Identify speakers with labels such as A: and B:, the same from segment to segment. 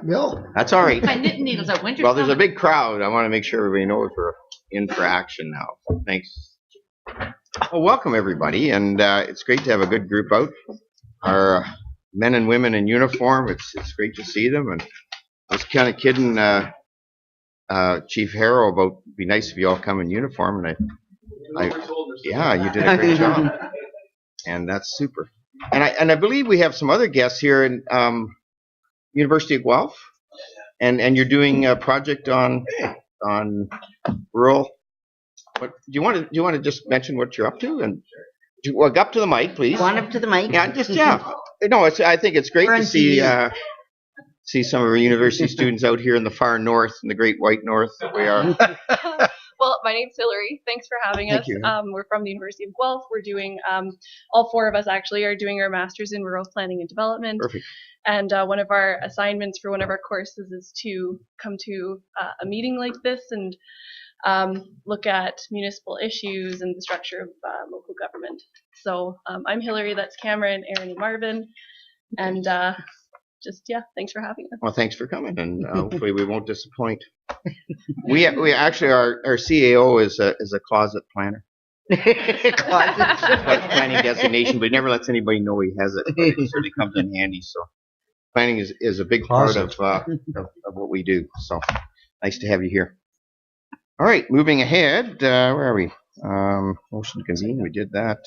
A: No.
B: That's all right.
C: My knitting needles are winter.
B: Well, there's a big crowd. I want to make sure everybody knows we're in for action now. Thanks. Well, welcome everybody, and it's great to have a good group out. Our men and women in uniform. It's great to see them, and I was kind of kidding Chief Harrow about it'd be nice if you all come in uniform, and yeah, you did a great job, and that's super. And I believe we have some other guests here in University of Guelph, and you're doing a project on rural. But do you want to just mention what you're up to and go up to the mic, please?
D: One up to the mic.
B: Yeah, just No, I think it's great to see some of our university students out here in the far north, in the great white north that we are.
E: Well, my name's Hillary. Thanks for having us.
B: You.
E: We're from the University of Guelph. We're doing, all four of us actually are doing our Masters in Rural Planning and Development.
B: Perfect.
E: And one of our assignments for one of our courses is to come to a meeting like this and look at municipal issues and the structure of local government. So I'm Hillary, that's Cameron, Aaron, and Marvin. And thanks for having us.
B: Well, thanks for coming, and hopefully we won't disappoint. We actually our CAO is a closet planner. Planning designation, but he never lets anybody know he has it. But it certainly comes in handy. So planning is a big part of what we do. So nice to have you here. All right, moving ahead. Where are we? Motion to convene. We did that.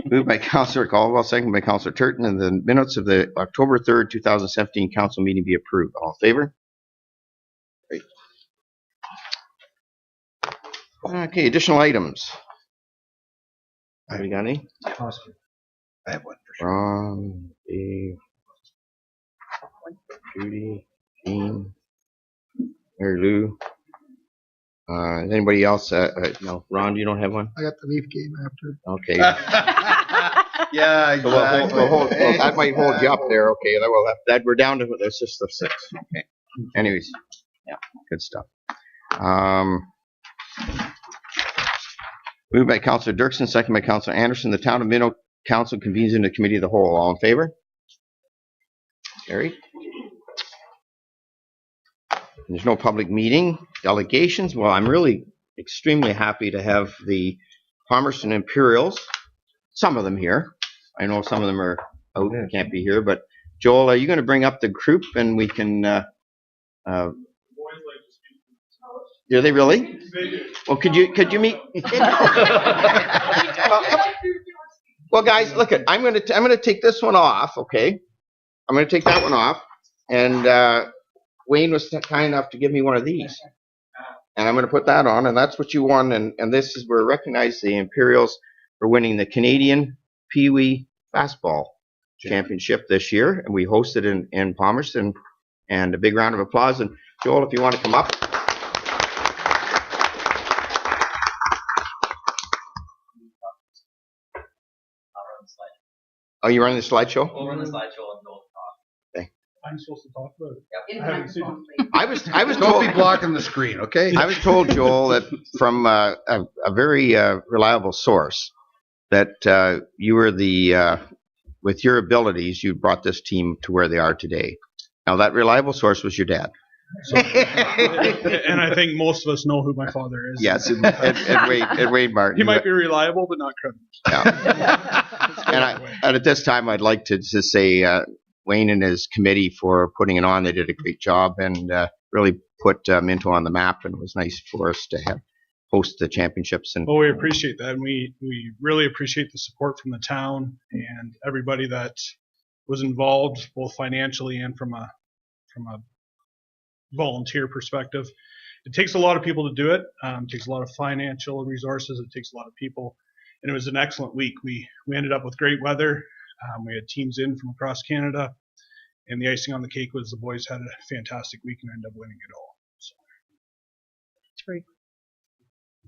B: Moved by Councillor Caldwell, second by Councillor Turton, and the minutes of the October 3rd, 2017 council meeting be approved. All in favor? Great. Okay, additional items. Have you got any?
A: I have one.
B: Ron, Dave, Judy, Jean, Mary Lou. Anybody else? No. Ron, you don't have one?
A: I got the Leaf game after.
B: Okay.
A: Yeah, exactly.
B: Well, that might hold you up there. Okay, that we're down to there's just the 6. Okay. Anyways, yeah, good stuff. Moved by Councillor Dirksen, second by Councillor Anderson. The Town of Minto Council convenes in the committee of the whole. All in favor? Carried. There's no public meeting. Delegations. Well, I'm really extremely happy to have the Palmerston Imperials, some of them here. I know some of them are out and can't be here, but Joel, are you going to bring up the group and we can do they really? Well, could you meet? Well, guys, look at I'm going to take this one off, okay? I'm going to take that one off, and Wayne was kind enough to give me one of these, and I'm going to put that on, and that's what you won, and this is where recognize the Imperials for winning the Canadian Pee Wee Fastball Championship this year, and we hosted in Palmerston, and a big round of applause. And Joel, if you want to come up. Oh, you're running the slideshow?
F: We'll run the slideshow and go talk.
B: Okay.
G: I'm supposed to talk about it.
F: Yep.
G: I haven't seen it.
B: I was
A: Don't
B: told,
A: be blocking the screen, okay?
B: I was told, Joel, that from a very reliable source that you were with your abilities, you brought this team to where they are today. Now, that reliable source was your dad.
G: So, and I think most of us know who my father is.
B: Yes, Ed Wade Martin.
G: He might be reliable, but not credible.
B: Yeah. And at this time, I'd like to just say Wayne and his committee for putting it on. They did a great job and really put Minto on the map. And it was nice for us to host the championships. And
G: well, we appreciate that, and we really appreciate the support from the town and everybody that was involved, both financially and from a volunteer perspective. It takes a lot of people to do it. It takes a lot of financial resources. It takes a lot of people. And it was an excellent week. We ended up with great weather. We had teams in from across Canada. And the icing on the cake was the boys had a fantastic week and ended up winning it all. So.
E: It's great.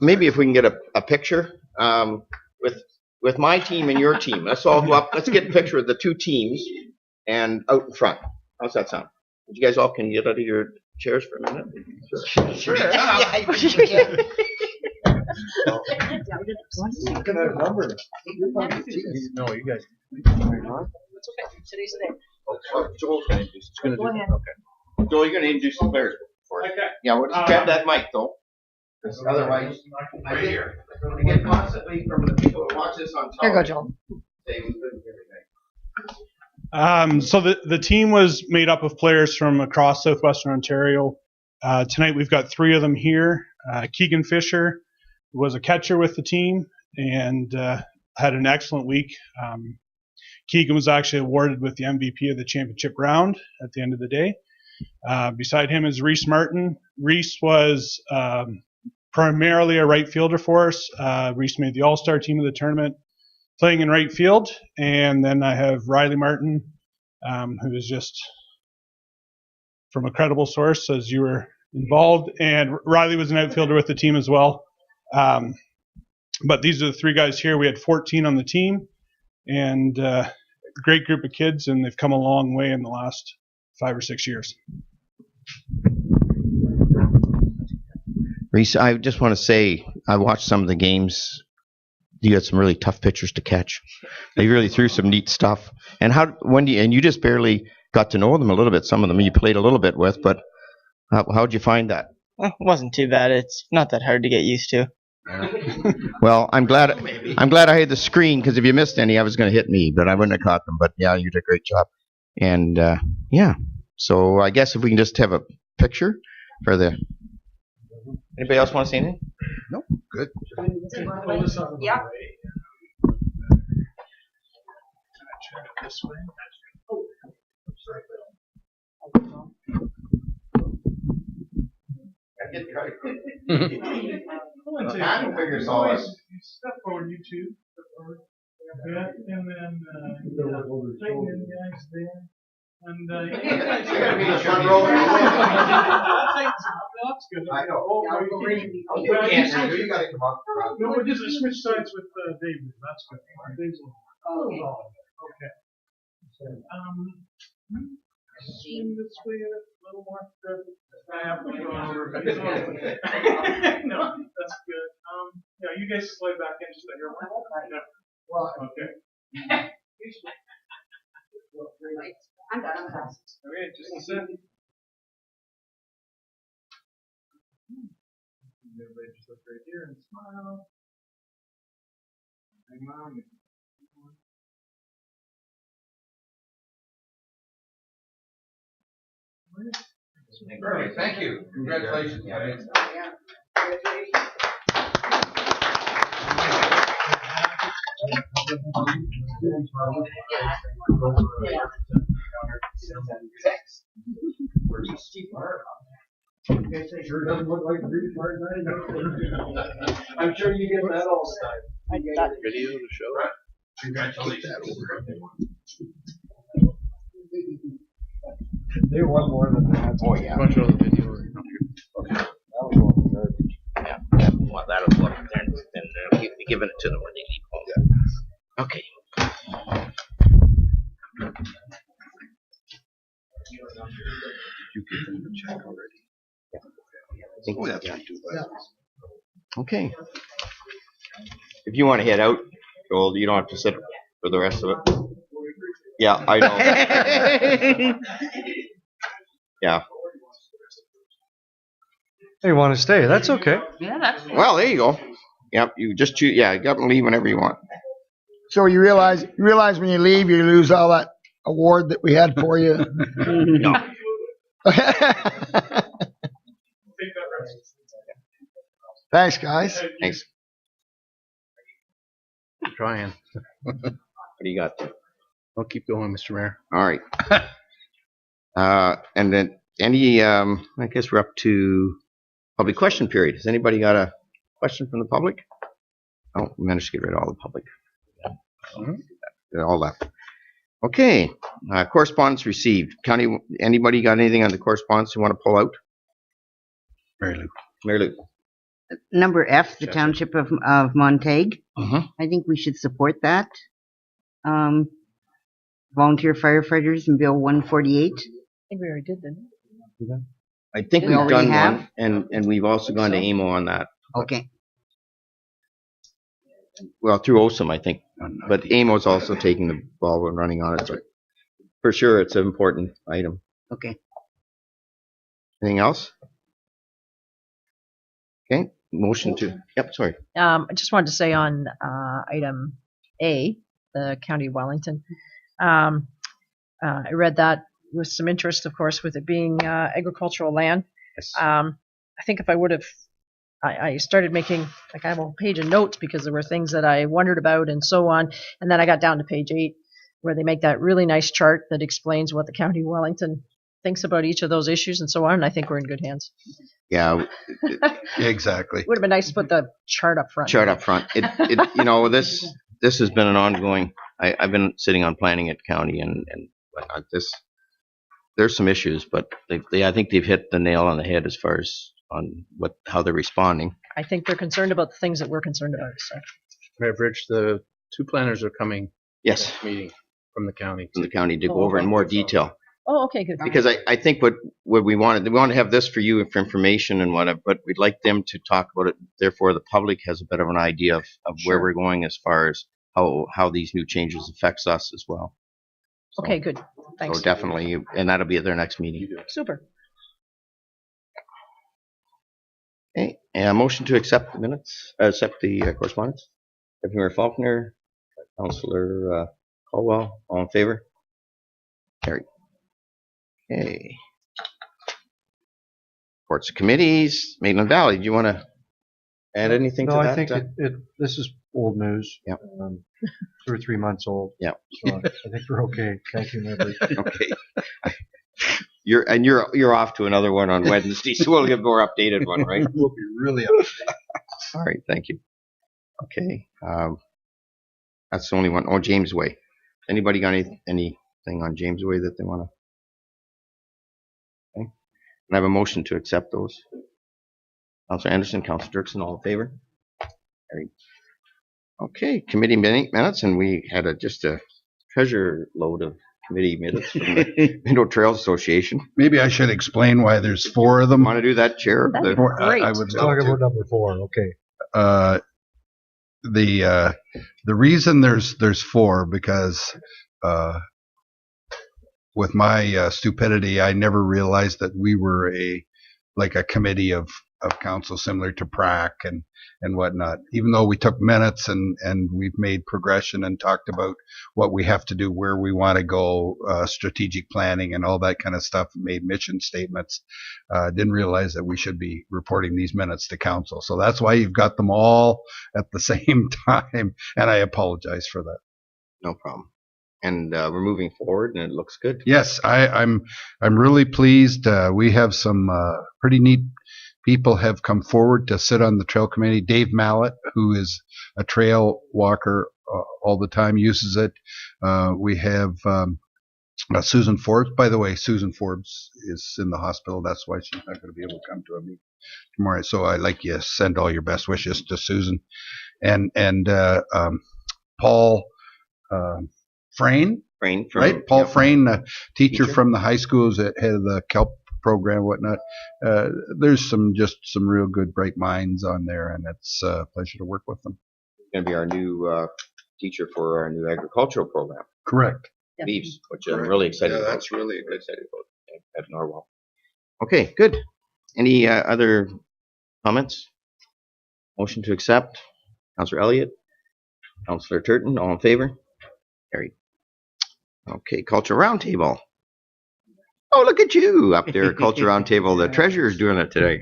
B: Maybe if we can get a picture with my team and your team. Let's all go up. Let's get a picture of the two teams and out in front. How's that sound? You guys all can get out of your chairs for a minute?
D: Sure.
A: What kind of number? No, you guys.
C: It's okay. Today's the day.
B: Joel's going to introduce.
C: Go ahead.
B: Okay. Joel, you're going to introduce the players for us.
G: Okay.
B: Yeah, we'll just grab that mic though. Because otherwise, I get constantly from the people who watch this on television.
C: Here you go, Joel.
B: Saying we couldn't hear anything.
G: So the team was made up of players from across southwestern Ontario. Tonight we've got 3 of them here. Keegan Fisher was a catcher with the team and had an excellent week. Keegan was actually awarded with the MVP of the championship round at the end of the day. Beside him is Reese Martin. Reese was primarily a right fielder for us. Reese made the all-star team of the tournament playing in right field. And then I have Riley Martin, who is just from a credible source, as you were involved. And Riley was an outfielder with the team as well. But these are the 3 guys here. We had 14 on the team, and great group of kids, and they've come a long way in the last 5 or 6 years.
B: Reese, I just want to say I watched some of the games. You had some really tough pitchers to catch. They really threw some neat stuff. And you just barely got to know them a little bit. Some of them you played a little bit with, but how'd you find that?
D: Well, it wasn't too bad. It's not that hard to get used to.
B: Well, I'm glad I had the screen, because if you missed any, I was going to hit me, but I wouldn't have caught them. But yeah, you did a great job. And yeah, so I guess if we can just have a picture for the. Anybody else want to say anything?
A: No, good.
C: Yeah.
B: Adam figures all this.
G: Step forward, you 2. Step forward. Yeah, and then tighten in, guys, there. And that's good.
B: I know.
G: You can't.
B: You got to come up.
G: No, we just switch sides with David. That's good. David's okay. So, swing this way a little more. No, that's good. Yeah, you guys slide back in just a hair. No. Okay.
C: I'm done. I'm done.
G: Okay, just a second. Everybody just look right here and smile. Hang on.
A: Perfect. Thank you. Congratulations.
C: Yeah.
A: Sure doesn't look like Reese Martin. I'm sure you get that all the time. Video to show. Congratulations. They won more than that.
B: Oh yeah.
A: Want to show the video?
B: Okay. Yeah. Well, that'll look then they'll keep giving it to them when they leave home. Yeah. Okay.
A: You gave them the check already.
B: I think
A: That's
B: yeah.
A: not too bad.
B: Okay. If you want to head out, Joel, you don't have to sit for the rest of it. Yeah, I know. Yeah.
H: They want to stay. That's okay.
C: Yeah, that's
B: Well, there you go. Yep. You just choose. Yeah, you got to leave whenever you want.
I: So you realize when you leave, you lose all that award that we had for you.
B: No.
I: Thanks, guys.
B: Thanks.
A: Trying.
B: What do you got there?
A: I'll keep going, Mr. Mayor.
B: All right. And then any, I guess we're up to public question period. Has anybody got a question from the public? Oh, we managed to get rid of all the public. They're all left. Okay. Correspondence received. County, anybody got anything on the correspondence you want to pull out?
A: Mary Lou.
B: Mary Lou.
J: Number F, the Township of Montague.
B: Uh-huh.
J: I think we should support that. Volunteer firefighters in Bill 148.
C: I think we already did, didn't we?
B: I think
J: We
B: we've
J: already
B: done
J: have?
B: one, and we've also gone to AMO on that.
J: Okay.
B: Well, through OSUM, I think. But AMO's also taking the ball and running on it. So For sure, it's an important item.
J: Okay.
B: Anything else? Okay, motion to, yep, sorry.
C: I just wanted to say on item A, the County of Wellington, I read that with some interest, of course, with it being agricultural land.
B: Yes.
C: I think if I would have, I started making, like, I have a whole page of notes because there were things that I wondered about and so on. And then I got down to page 8, where they make that really nice chart that explains what the County of Wellington thinks about each of those issues and so on. And I think we're in good hands.
B: Yeah,
H: Exactly.
C: Would have been nice to put the chart up front.
B: This has been an ongoing. I've been sitting on planning at county and whatnot. There's some issues, but I think they've hit the nail on the head as far as on how they're responding.
C: I think they're concerned about the things that we're concerned about. So.
A: Mayor Bridge, the 2 planners are coming.
B: Yes.
A: To this meeting from the county.
B: From the county to go over in more detail.
C: Oh, okay, good.
B: Because I think what we want to have this for you for information and whatever, but we'd like them to talk about it. Therefore, the public has a bit of an idea of where we're going as far as how these new changes affects us as well. So,
C: okay, good. Thanks.
B: So definitely, and that'll be at their next meeting.
C: Super.
B: Okay, and motion to accept the minutes, accept the correspondence. Mayor Faulkner, Councillor Caldwell, all in favor? Carried. Okay. Reports of committees. Maitland Valley, do you want to add anything to that?
H: I think this is old news.
B: Yep.
H: 2 or 3 months old.
B: Yeah.
H: So I think we're okay. Thank you, Natalie.
B: Okay. You're off to another one on Wednesday, so we'll get a more updated one, right?
H: We'll be really updated.
B: All right, thank you. Okay. That's the only one. Oh, James Way. Anybody got anything on James Way that they want to? Okay. And I have a motion to accept those. Councillor Anderson, Councillor Dirksen, all in favor? Carried. Okay, committee minutes, and we had just a treasure load of committee minutes from the Minto Trails Association.
K: Maybe I should explain why there's 4 of them.
B: Want to do that, Chair?
C: That's great.
K: I would
H: Let's
K: love
H: talk
K: to.
H: about number 4. Okay.
K: The reason there's 4 because with my stupidity, I never realized that we were a committee of council similar to PRAC and whatnot. Even though we took minutes and we've made progression and talked about what we have to do, where we want to go, strategic planning and all that kind of stuff, made mission statements, didn't realize that we should be reporting these minutes to council. So that's why you've got them all at the same time, and I apologize for that.
B: No problem. And we're moving forward, and it looks good.
K: Yes, I'm really pleased. We have some pretty neat people have come forward to sit on the trail committee. Dave Mallett, who is a trail walker all the time, uses it. We have Susan Forbes. By the way, Susan Forbes is in the hospital. That's why she's not going to be able to come to a meeting tomorrow. So I'd like you to send all your best wishes to Susan. And Paul Frayne, right? Paul Frayne, a teacher from the high school, is head of the KELP program, whatnot. There's some real good, bright minds on there, and it's a pleasure to work with them.
B: He's going to be our new teacher for our new agricultural program.
K: Correct.
B: Leaves, which I'm really excited about.
K: That's really good.
B: Excited about at Norwell. Okay, good. Any other comments? Motion to accept. Councillor Elliott, Councillor Turton, all in favor? Carried. Okay, Culture Roundtable. Oh, look at you up there, Culture Roundtable. The treasurer's doing it today.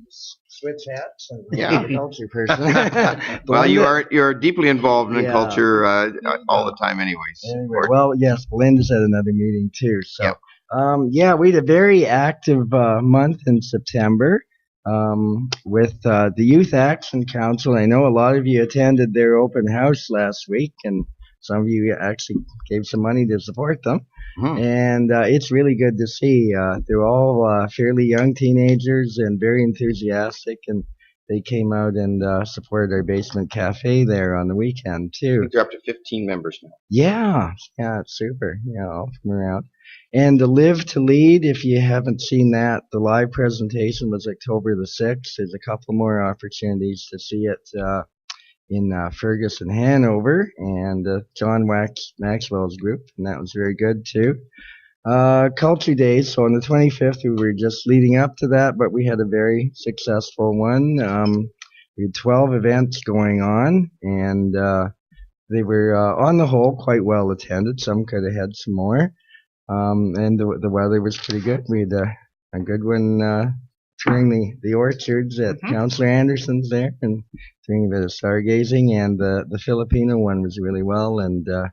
L: Switch hats. And
B: Yeah.
L: Culture person.
B: Well, you're deeply involved in culture all the time, anyways.
L: Anyway, well, yes, Belinda's at another meeting too. So, yeah, we had a very active month in September with the Youth Action Council. I know a lot of you attended their open house last week, and some of you actually gave some money to support them.
B: Mm-hmm.
L: And it's really good to see. They're all fairly young teenagers and very enthusiastic, and they came out and supported our basement cafe there on the weekend too.
B: They're up to 15 members now.
L: Yeah, it's super. All from around. And the Live to Lead, if you haven't seen that, the live presentation was October the 6th. There's a couple more opportunities to see it in Fergus and Hanover, and John Maxwell's group, and that was very good too. Culture Days, so on the 25th, we were just leading up to that, but we had a very successful one. We had 12 events going on, and they were, on the whole, quite well attended. Some could have had some more. And the weather was pretty good. We had a good one touring the orchards at Councillor Anderson's there, and doing a bit of stargazing, and the Filipino one was really well, and the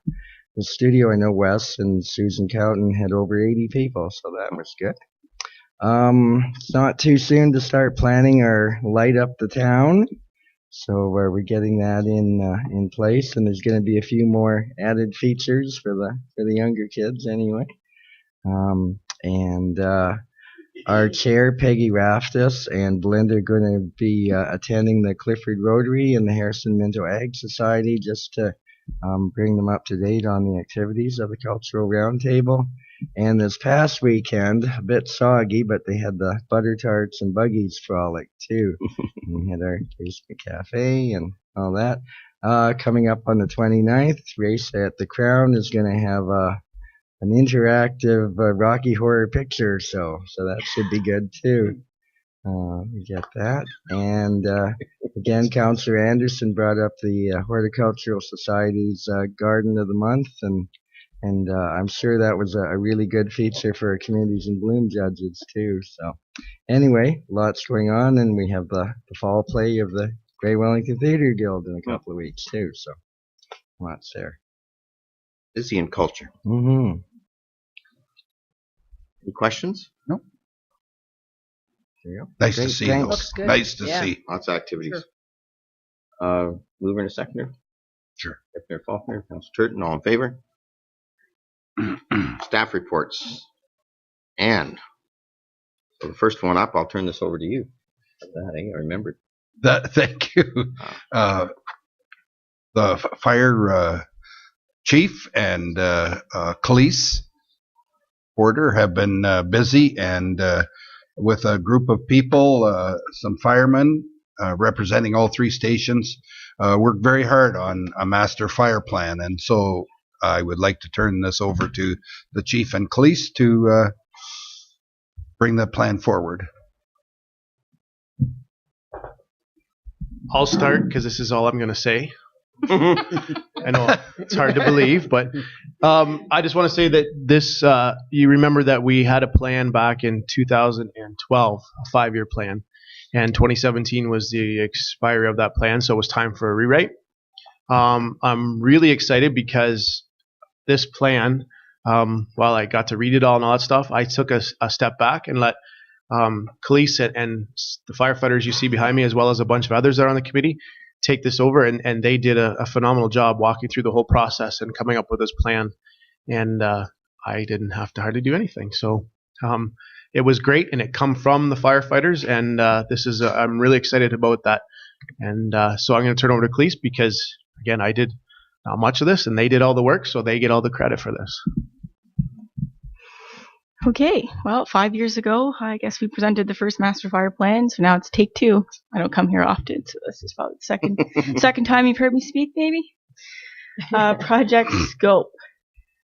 L: studio, I know Wes and Susan Cowton had over 80 people, so that was good. It's not too soon to start planning our Light Up the Town, so we're getting that in place, and there's going to be a few more added features for the younger kids anyway. And our chair, Peggy Raftis, and Belinda are going to be attending the Clifford Rotary and the Harrison Minto Ag Society, just to bring them up to date on the activities of the Cultural Roundtable. And this past weekend, a bit soggy, but they had the Butter Tarts and Buggies Frolic too. And we had our basement cafe and all that. Coming up on the 29th, Race at the Crown is going to have an interactive Rocky Horror Picture Show, so that should be good too. We get that. And again, Councillor Anderson brought up the Horticultural Society's Garden of the Month, and I'm sure that was a really good feature for our Communities in Bloom judges too. So anyway, lots going on, and we have the fall play of the Grey Wellington Theatre Guild in a couple of weeks too, so lots there.
B: Busy in culture.
L: Mm-hmm.
B: Any questions?
K: No.
B: There you go.
K: Nice
L: Great,
K: to see.
L: thanks.
K: Though.
C: Looks good.
K: Nice to
C: Yeah.
K: see.
B: Lots of activities. Mover and a seconder?
K: Sure.
B: If Faulkner, Councilor Turton, all in favor? Staff reports. And so the first one up, I'll turn this over to you. I remembered.
K: Thank you. The fire chief and police border have been busy, and with a group of people, some firemen representing all three stations, worked very hard on a master fire plan. And so I would like to turn this over to the chief and police to bring the plan forward.
M: I'll start because this is all I'm going to say. I know it's hard to believe, but I just want to say that this, you remember that we had a plan back in 2012, a 5-year plan, and 2017 was the expiry of that plan, so it was time for a rewrite. I'm really excited because this plan, while I got to read it all and all that stuff, I took a step back and let police and the firefighters you see behind me, as well as a bunch of others that are on the committee, take this over, and they did a phenomenal job walking through the whole process and coming up with this plan, and I didn't have to hardly do anything. So it was great, and it come from the firefighters, and I'm really excited about that. And so I'm going to turn over to Cleese because, again, I did not much of this, and they did all the work, so they get all the credit for this.
N: Okay, well, 5 years ago, I guess we presented the first master fire plan, so now it's take 2. I don't come here often, so this is probably the second time you've heard me speak, maybe. Project scope.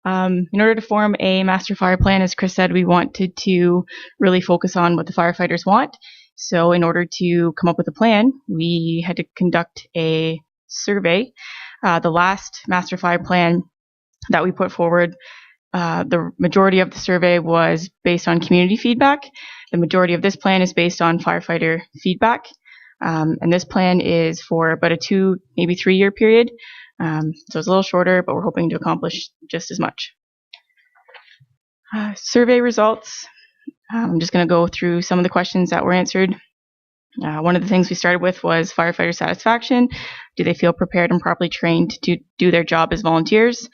N: In order to form a master fire plan, as Chris said, we wanted to really focus on what the firefighters want. So in order to come up with a plan, we had to conduct a survey. The last master fire plan that we put forward, the majority of the survey was based on community feedback. The majority of this plan is based on firefighter feedback. And this plan is for about a 2, maybe 3 year period. So it's a little shorter, but we're hoping to accomplish just as much. Survey results. I'm just going to go through some of the questions that were answered. One of the things we started with was firefighter satisfaction. Do they feel prepared and properly trained to do their job as volunteers?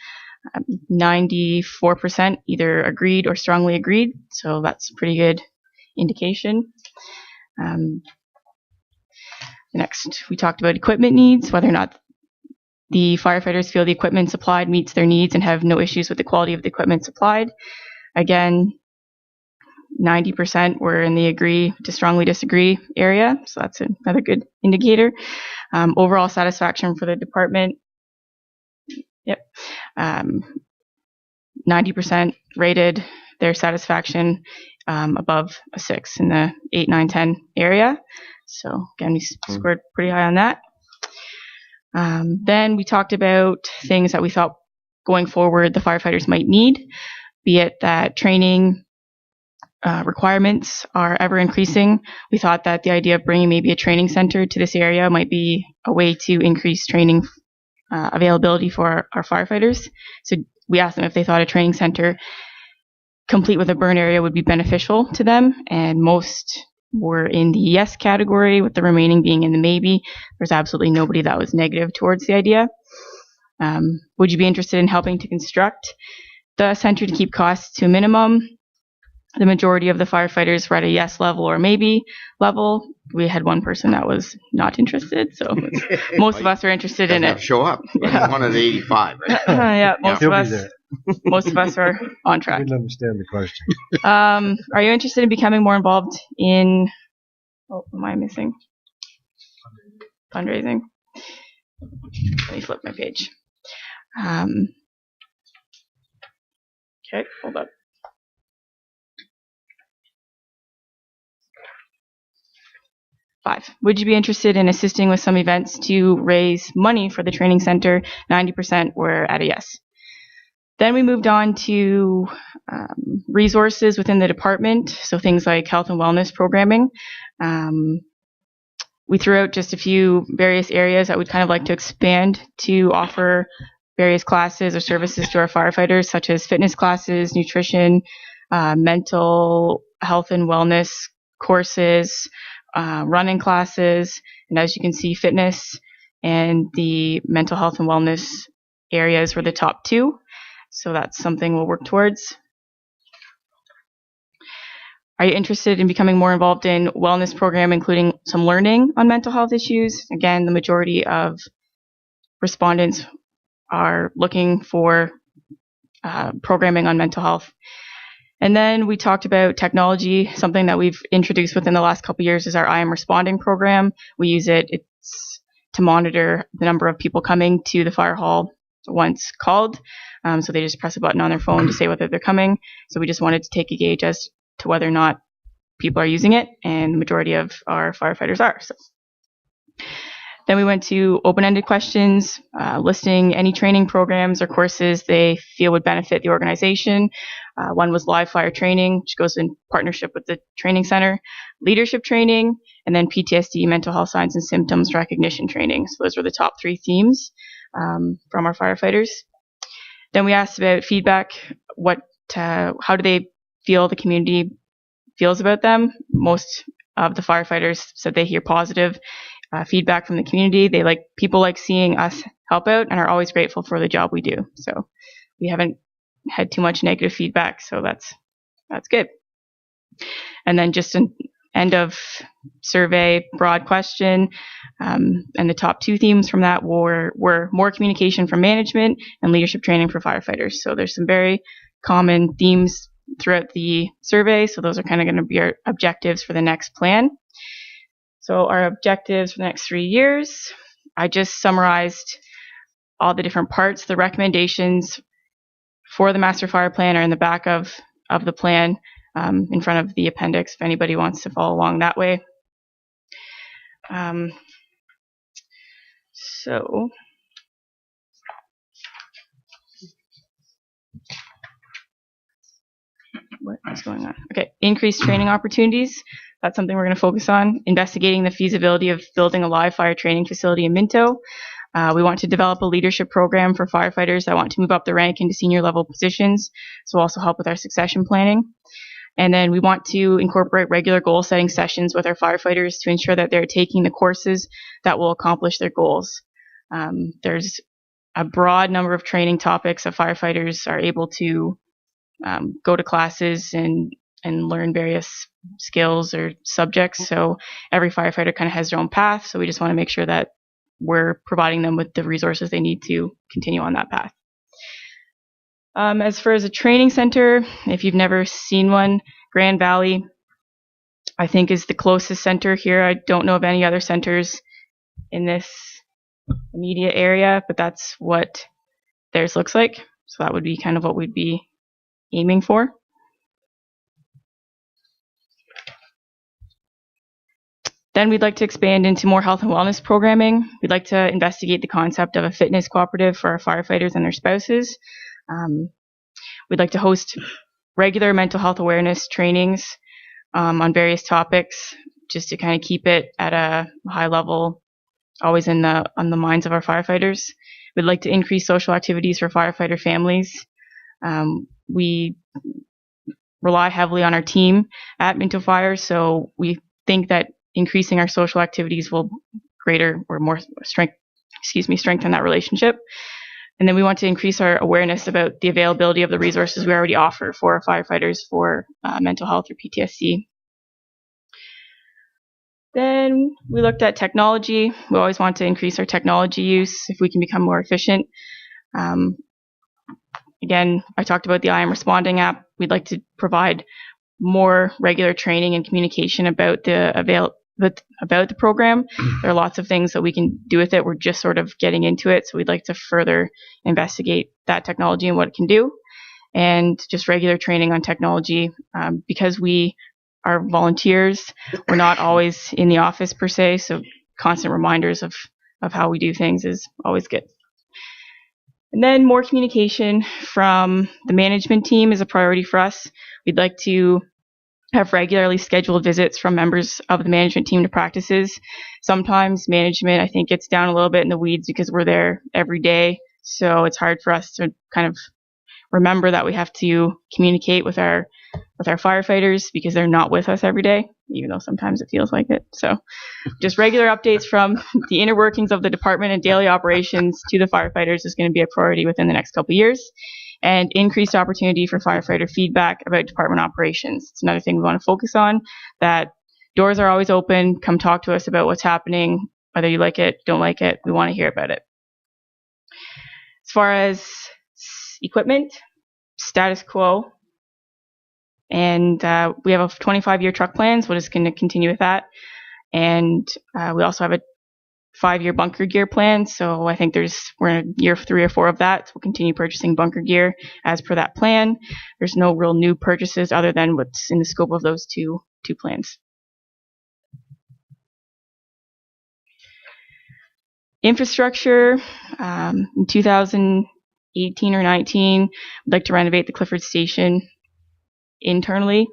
N: 94% either agreed or strongly agreed, so that's a pretty good indication. Next, we talked about equipment needs, whether or not the firefighters feel the equipment supplied meets their needs and have no issues with the quality of the equipment supplied. Again, 90% were in the agree to strongly disagree area, so that's another good indicator. Overall satisfaction for the department, 90% rated their satisfaction above a 6 in the 8, 9, 10 area. So again, we scored pretty high on that. Then we talked about things that we thought going forward the firefighters might need, be it that training requirements are ever increasing. We thought that the idea of bringing maybe a training center to this area might be a way to increase training availability for our firefighters. So we asked them if they thought a training center complete with a burn area would be beneficial to them, and most were in the yes category, with the remaining being in the maybe. There's absolutely nobody that was negative towards the idea. Would you be interested in helping to construct the center to keep costs to a minimum? The majority of the firefighters were at a yes level or maybe level. We had one person that was not interested, so most of us are interested in it.
B: Show up.
N: Yeah.
B: One of the 85, right?
N: Yeah, most
H: He'll
N: of
H: be
N: us.
H: there.
N: Most of us are on
H: I
N: track.
H: didn't understand the question.
N: Are you interested in becoming more involved in? Oh, am I missing? Fundraising. Let me flip my page. Okay, hold up. Five, would you be interested in assisting with some events to raise money for the training center? 90% were at a yes. Then we moved on to resources within the department, so things like health and wellness programming. We threw out just a few various areas that we'd kind of like to expand to offer various classes or services to our firefighters, such as fitness classes, nutrition, mental health and wellness courses, running classes, and as you can see, fitness and the mental health and wellness areas were the top two. So that's something we'll work towards. Are you interested in becoming more involved in wellness program, including some learning on mental health issues? Again, the majority of respondents are looking for programming on mental health. And then we talked about technology. Something that we've introduced within the last couple of years is our I Am Responding program. We use it's to monitor the number of people coming to the fire hall once called. So they just press a button on their phone to say whether they're coming. So we just wanted to take a gauge as to whether or not people are using it, and the majority of our firefighters are. So. Then we went to open-ended questions, listing any training programs or courses they feel would benefit the organization. One was live fire training, which goes in partnership with the training center, leadership training, and then PTSD, mental health signs and symptoms recognition training. So those were the top three themes from our firefighters. Then we asked about feedback, how do they feel the community feels about them. Most of the firefighters said they hear positive feedback from the community. People like seeing us help out and are always grateful for the job we do. So we haven't had too much negative feedback, so that's good. And then just an end of survey broad question, and the top two themes from that were more communication from management and leadership training for firefighters. So there's some very common themes throughout the survey, so those are kind of going to be our objectives for the next plan. So our objectives for the next 3 years, I just summarized all the different parts. The recommendations for the master fire plan are in the back of the plan, in front of the appendix, if anybody wants to follow along that way. So what is going on? Okay, increased training opportunities. That's something we're going to focus on. Investigating the feasibility of building a live fire training facility in Minto. We want to develop a leadership program for firefighters that want to move up the rank into senior level positions. So also help with our succession planning. And then we want to incorporate regular goal setting sessions with our firefighters to ensure that they're taking the courses that will accomplish their goals. There's a broad number of training topics that firefighters are able to go to classes and learn various skills or subjects. So every firefighter kind of has their own path. So we just want to make sure that we're providing them with the resources they need to continue on that path. As far as a training center, if you've never seen one, Grand Valley, I think, is the closest center here. I don't know of any other centers in this immediate area, but that's what theirs looks like. So that would be kind of what we'd be aiming for. Then we'd like to expand into more health and wellness programming. We'd like to investigate the concept of a fitness cooperative for our firefighters and their spouses. We'd like to host regular mental health awareness trainings on various topics, just to kind of keep it at a high level, always on the minds of our firefighters. We'd like to increase social activities for firefighter families. We rely heavily on our team at Minto Fire, so we think that increasing our social activities will strengthen that relationship. And then we want to increase our awareness about the availability of the resources we already offer for our firefighters for mental health or PTSD. Then we looked at technology. We always want to increase our technology use if we can become more efficient. Again, I talked about the I Am Responding app. We'd like to provide more regular training and communication about the program. There are lots of things that we can do with it. We're just sort of getting into it, so we'd like to further investigate that technology and what it can do, and just regular training on technology. Because we are volunteers, we're not always in the office per se, so constant reminders of how we do things is always good. And then more communication from the management team is a priority for us. We'd like to have regularly scheduled visits from members of the management team to practices. Sometimes management, I think, gets down a little bit in the weeds because we're there every day, so it's hard for us to kind of remember that we have to communicate with our firefighters because they're not with us every day, even though sometimes it feels like it. So just regular updates from the inner workings of the department and daily operations to the firefighters is going to be a priority within the next couple of years. And increased opportunity for firefighter feedback about department operations. It's another thing we want to focus on, that doors are always open. Come talk to us about what's happening, whether you like it, don't like it. We want to hear about it. As far as equipment, status quo. And we have a 25-year truck plan, so we're just going to continue with that. And we also have a 5-year bunker gear plan, so I think we're in year 3 or 4 of that, so we'll continue purchasing bunker gear as per that plan. There's no real new purchases other than what's in the scope of those two plans. Infrastructure, in 2018 or 19, we'd like to renovate the Clifford Station internally,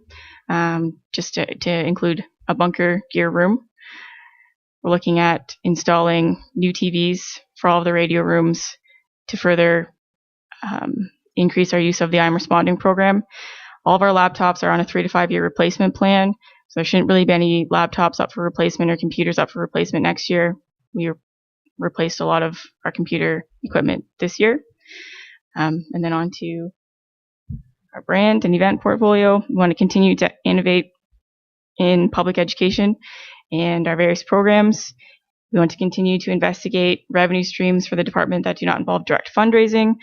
N: just to include a bunker gear room. We're looking at installing new TVs for all of the radio rooms to further increase our use of the I'm Responding program. All of our laptops are on a 3 to 5 year replacement plan, so there shouldn't really be any laptops up for replacement or computers up for replacement next year. We replaced a lot of our computer equipment this year. And then on to our brand and event portfolio. We want to continue to innovate in public education and our various programs. We want to continue to investigate revenue streams for the department that do not involve direct fundraising.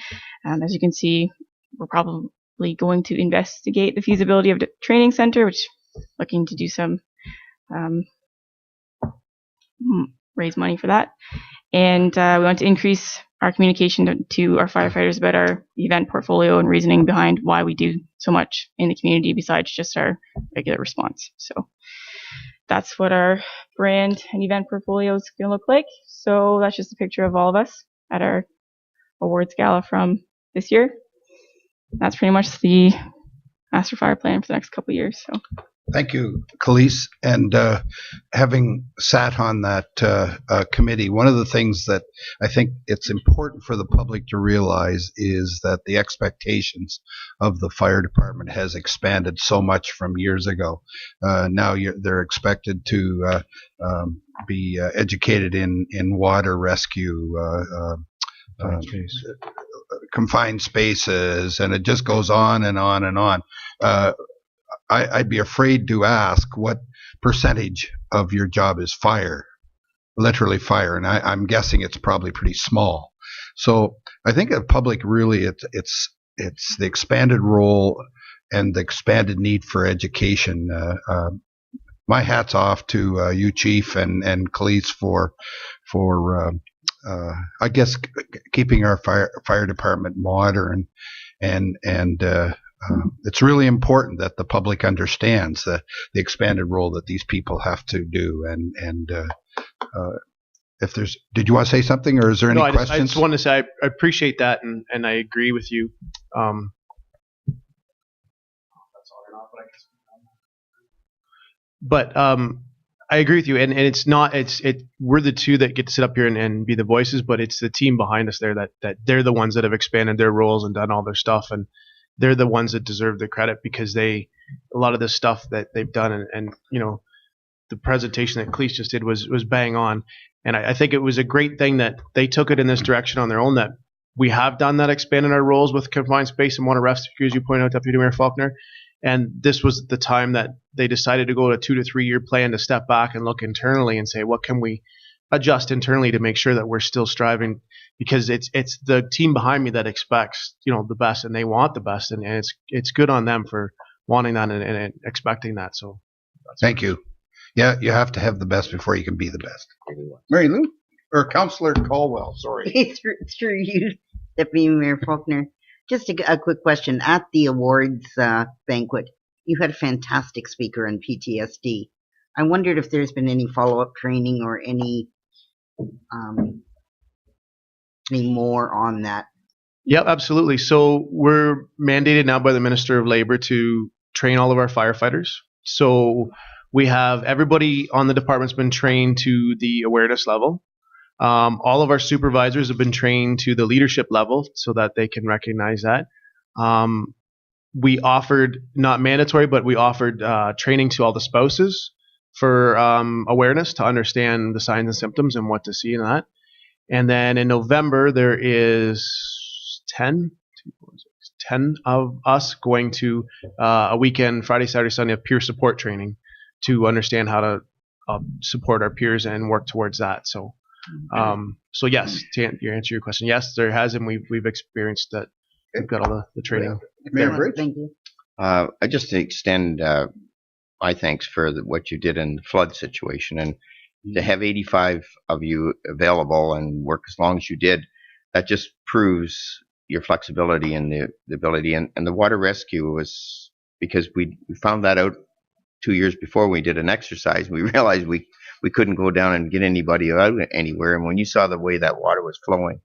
N: As you can see, we're probably going to investigate the feasibility of the training center, which looking to do some raise money for that. And we want to increase our communication to our firefighters about our event portfolio and reasoning behind why we do so much in the community besides just our regular response. So that's what our brand and event portfolio is going to look like. So that's just a picture of all of us at our awards gala from this year. That's pretty much the Master Fire Plan for the next couple of years. So.
K: Thank you, Khalees. And having sat on that committee, one of the things that I think it's important for the public to realize is that the expectations of the fire department has expanded so much from years ago. Now they're expected to be educated in water rescue, confined spaces, and it just goes on and on and on. I'd be afraid to ask what percentage of your job is fire, literally fire, and I'm guessing it's probably pretty small. So I think the public really, it's the expanded role the expanded need for education. My hat's off to you, Chief, and Cleese for I guess keeping our fire department modern, and it's really important that the public understands the expanded role that these people have to do. And if there's, did you want to say something, or is there any questions?
M: I just want to say I appreciate that, and I agree with you. But I agree with you, and it's not we're the two that get to sit up here and be the voices, but it's the team behind us there that they're the ones that have expanded their roles and done all their stuff, and they're the ones that deserve the credit, because a lot of the stuff that they've done, and you know, the presentation that Cleese just did was bang on, and I think it was a great thing that they took it in this direction on their own, that we have done that, expanded our roles with confined space and water rescue, as you point out, Deputy Mayor Faulkner. And this was the time that they decided to go to a 2 to 3 year plan to step back and look internally and say, what can we adjust internally to make sure that we're still striving? Because it's the team behind me that expects, you know, the best, and they want the best, and it's good on them for wanting that and expecting that. So
K: thank you. Yeah, you have to have the best before you can be the best. Mary Lou, or Councillor Caldwell, sorry.
J: through you, Deputy Mayor Faulkner. Just a quick question. At the awards banquet, you had a fantastic speaker on PTSD. I wondered if there's been any follow-up training or any more on that.
M: Yep, absolutely. So we're mandated now by the Minister of Labor to train all of our firefighters. So we have everybody on the department's been trained to the awareness level. All of our supervisors have been trained to the leadership level so that they can recognize that. We offered, not mandatory, but we offered training to all the spouses for awareness, to understand the signs and symptoms and what to see in that. And then in November, there is 10 of us going to a weekend, Friday, Saturday, Sunday, of peer support training to understand how to support our peers and work towards that. So yes, to answer your question, yes, there has, and we've experienced that. We've got all the training.
J: Thank you.
B: I just extend my thanks for what you did in the flood situation, and to have 85 of you available and work as long as you did, that just proves your flexibility and the ability. And the water rescue was, because we found that out 2 years before we did an exercise. We realized we couldn't go down and get anybody out anywhere. And when you saw the way that water was flowing,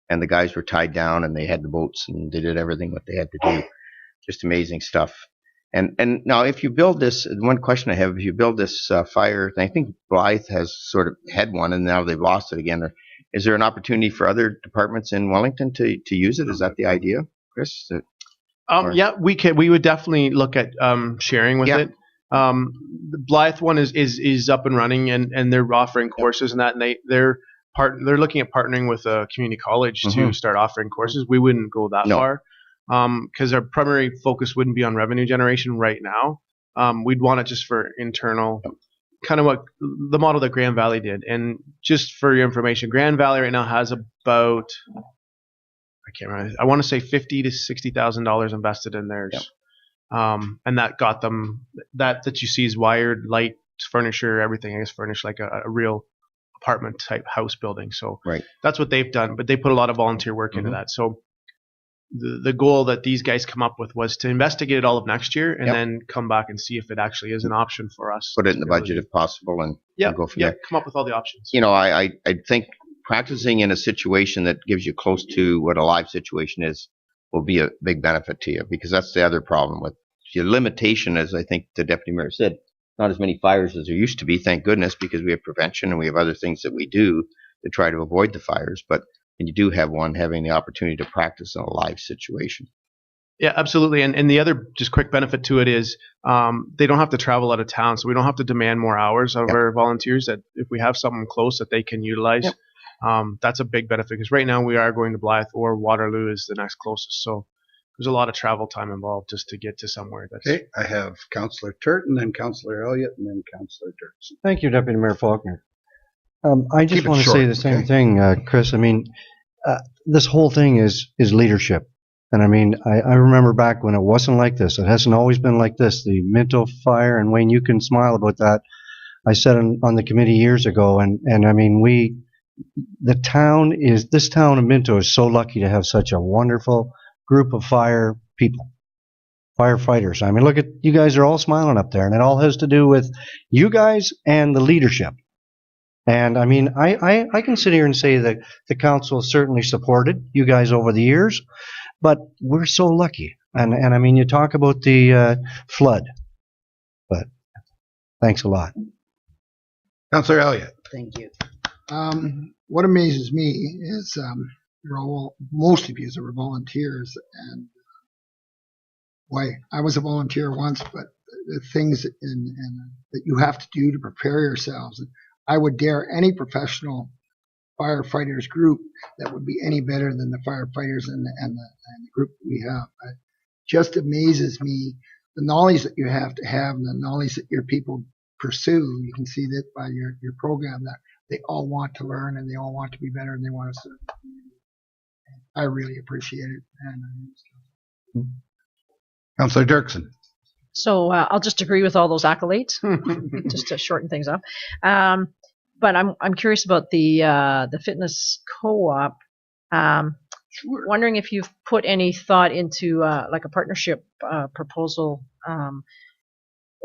B: and the guys were tied down, and they had the boats, and they did everything what they had to do, just amazing stuff. And now, if you build this, one question I have: if you build this fire, I think Blythe has sort of had one, and now they've lost it again. Is there an opportunity for other departments in Wellington to use it? Is that the idea, Chris?
M: Yeah, we would definitely look at sharing with it. The Blythe one is up and running, and they're offering courses and that, and they're looking at partnering with a community college to start offering courses. We wouldn't go that far, because our primary focus wouldn't be on revenue generation right now. We'd want it just for internal, kind of what the model that Grand Valley did. And just for your information, Grand Valley right now has about, I can't remember, I want to say $50,000 to $60,000 invested in theirs. And that got them, that you see is wired, light, furniture, everything is furnished like a real apartment type house building. So that's what they've done, but they put a lot of volunteer work into that. So the goal that these guys come up with was to investigate it all of next year, and then come back and see if it actually is an option for us.
B: Put it in the budget if possible, and go from there.
M: Come up with all the options.
B: You know, I think practicing in a situation that gives you close to what a live situation is will be a big benefit to you, because that's the other problem with your limitation, as I think the Deputy Mayor said. Not as many fires as there used to be, thank goodness, because we have prevention and we have other things that we do to try to avoid the fires. But when you do have one, having the opportunity to practice in a live situation.
M: Yeah, absolutely. And the other just quick benefit to it is they don't have to travel out of town, so we don't have to demand more hours of our volunteers. That if we have something close that they can utilize, that's a big benefit, because right now we are going to Blythe, or Waterloo is the next closest. So there's a lot of travel time involved just to get to somewhere.
K: Okay, I have Councillor Turton, then Councillor Elliott, and then Councillor Dirksen.
H: Thank you, Deputy Mayor Faulkner. I just want to say the same thing, Chris. I mean, this whole thing is leadership. And I mean, I remember back when it wasn't like this. It hasn't always been like this. The Minto fire, and Wayne, you can smile about that. I said on the committee years ago, and I mean, this town of Minto is so lucky to have such a wonderful group of fire people, firefighters. I mean, look at you guys are all smiling up there, and it all has to do with you guys and the leadership. And I mean, I can sit here and say that the council certainly supported you guys over the years, but we're so lucky. And I mean, you talk about the flood, but thanks a lot.
K: Councillor Elliott.
I: Thank you. What amazes me is most of you are volunteers, and boy, I was a volunteer once, but the things that you have to do to prepare yourselves, I would dare any professional firefighters group that would be any better than the firefighters and the group that we have. It just amazes me the knowledge that you have to have and the knowledge that your people pursue. You can see that by your program that they all want to learn and they all want to be better and they want to serve the community. I really appreciate it. And
K: Councillor Dirksen.
C: So I'll just agree with all those accolades, just to shorten things up. But I'm curious about the fitness co-op. Sure. Wondering if you've put any thought into like a partnership proposal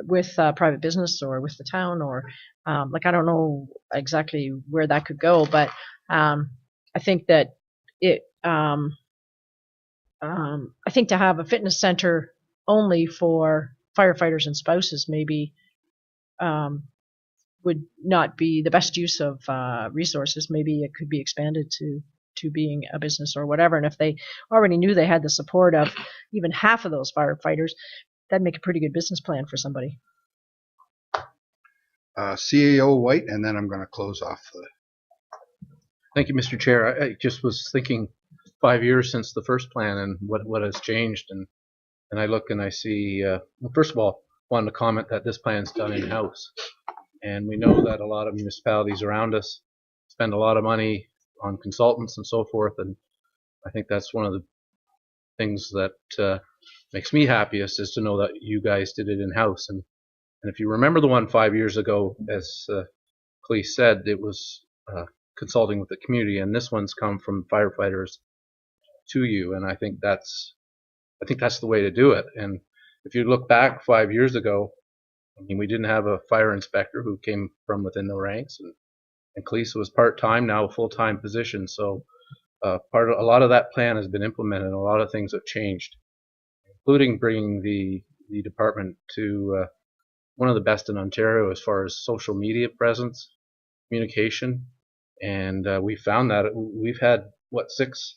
C: with private business or with the town, or like I don't know exactly where that could go, but I think that I think to have a fitness center only for firefighters and spouses maybe would not be the best use of resources. Maybe it could be expanded to being a business or whatever. And if they already knew they had the support of even half of those firefighters, that'd make a pretty good business plan for somebody.
K: CAO White, and then I'm going to close off.
O: Thank you, Mr. Chair. I just was thinking 5 years since the first plan and what has changed. And I look and I see, well, first of all, I wanted to comment that this plan is done in-house. And we know that a lot of municipalities around us spend a lot of money on consultants and so forth. And I think that's one of the things that makes me happiest is to know that you guys did it in-house. And if you remember the one 5 years ago, as Clee said, it was consulting with the community, and this one's come from firefighters to you. And I think that's the way to do it. And if you look back 5 years ago, I mean, we didn't have a fire inspector who came from within the ranks, and Cleese was part-time, now a full-time position. So a lot of that plan has been implemented, and a lot of things have changed, including bringing the department to one of the best in Ontario as far as social media presence, communication, and we found that we've had 6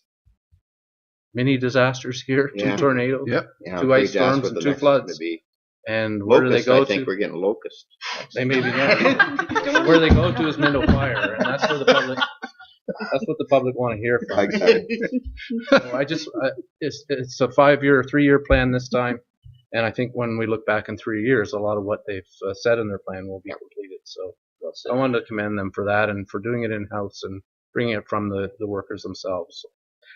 O: mini disasters here, 2 tornadoes,
B: Yeah,
O: 2 ice storms, and 2 floods. And where do they go to?
B: I think we're getting locust.
O: They may be getting. Where they go to is Minto Fire, and that's where the public. That's what the public want to hear from. So it's a 5-year, 3-year plan this time, and I think when we look back in 3 years, a lot of what they've said in their plan will be completed. So I wanted to commend them for that and for doing it in-house and bringing it from the workers themselves.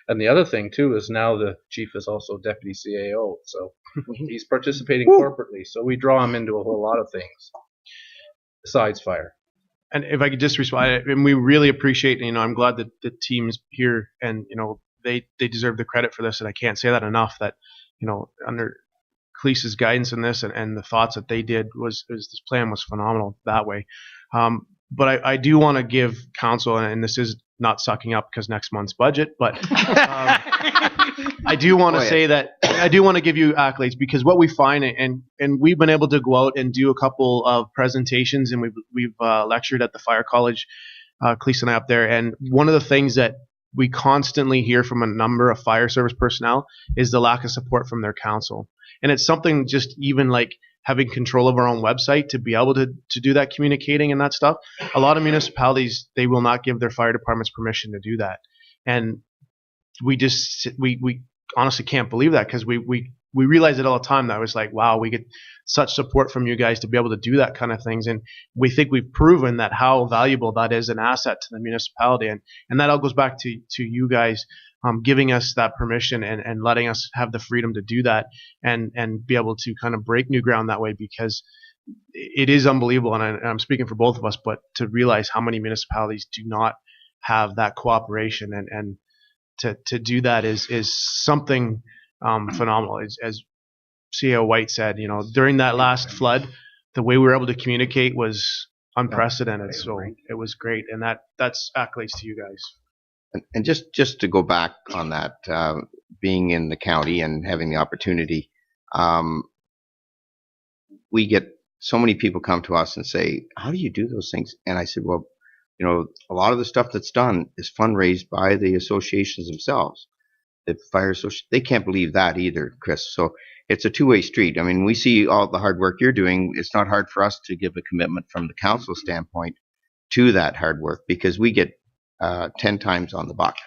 O: And the other thing too is now the chief is also deputy CAO, so he's participating corporately. So we draw him into a whole lot of things besides fire.
M: And if I could just respond, and we really appreciate, I'm glad that the team's here, and they deserve the credit for this, and I can't say that enough. That under Cleese's guidance in this and the thoughts that they did was this plan was phenomenal that way. But I do want to give council, and this is not sucking up because next month's budget, but I do want to say that I do want to give you accolades, because what we find, and we've been able to go out and do a couple of presentations, and we've lectured at the fire college, Cleese and I up there, and one of the things that we constantly hear from a number of fire service personnel is the lack of support from their council. And it's something just even like having control of our own website to be able to do that communicating and that stuff. A lot of municipalities, they will not give their fire departments permission to do that. And we honestly can't believe that, because we realize it all the time that I was like, wow, we get such support from you guys to be able to do that kind of things. And we think we've proven that how valuable that is an asset to the municipality. And that all goes back to you guys giving us that permission and letting us have the freedom to do that and be able to kind of break new ground that way, because it is unbelievable, and I'm speaking for both of us, but to realize how many municipalities do not have that cooperation, and to do that is something phenomenal. As CEO White said, during that last flood, the way we were able to communicate was unprecedented. So it was great, and that's accolades to you guys.
B: And just to go back on that, being in the county and having the opportunity, we get so many people come to us and say, how do you do those things? And I said, well, a lot of the stuff that's done is fundraised by the associations themselves. The fire association, they can't believe that either, Chris. So it's a two-way street. I mean, we see all the hard work you're doing. It's not hard for us to give a commitment from the council standpoint to that hard work, because we get 10 times on the buck,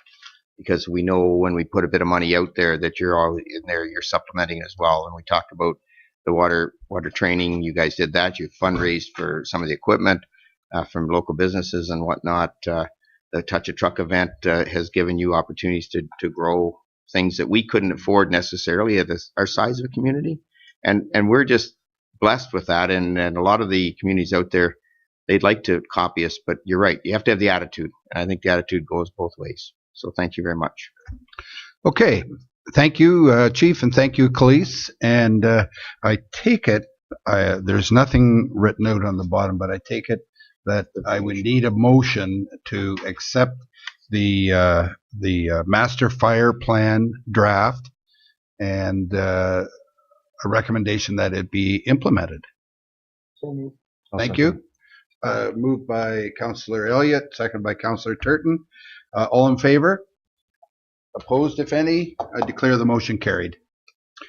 B: because we know when we put a bit of money out there that you're all in there, you're supplementing as well. And we talked about the water training. You guys did that. You fundraised for some of the equipment from local businesses and whatnot. The Touch a Truck event has given you opportunities to grow things that we couldn't afford necessarily at our size of a community. And we're just blessed with that. And a lot of the communities out there, they'd like to copy us, but you're right. You have to have the attitude. And I think the attitude goes both ways. So thank you very much.
K: Okay. Thank you, Chief, and thank you, Khalees. And I take it, there's nothing written out on the bottom, but I take it that I would need a motion to accept the master fire plan draft and a recommendation that it be implemented. Thank you. Moved by Councillor Elliott, second by Councillor Turton. All in favor? Opposed, if any? I declare the motion carried.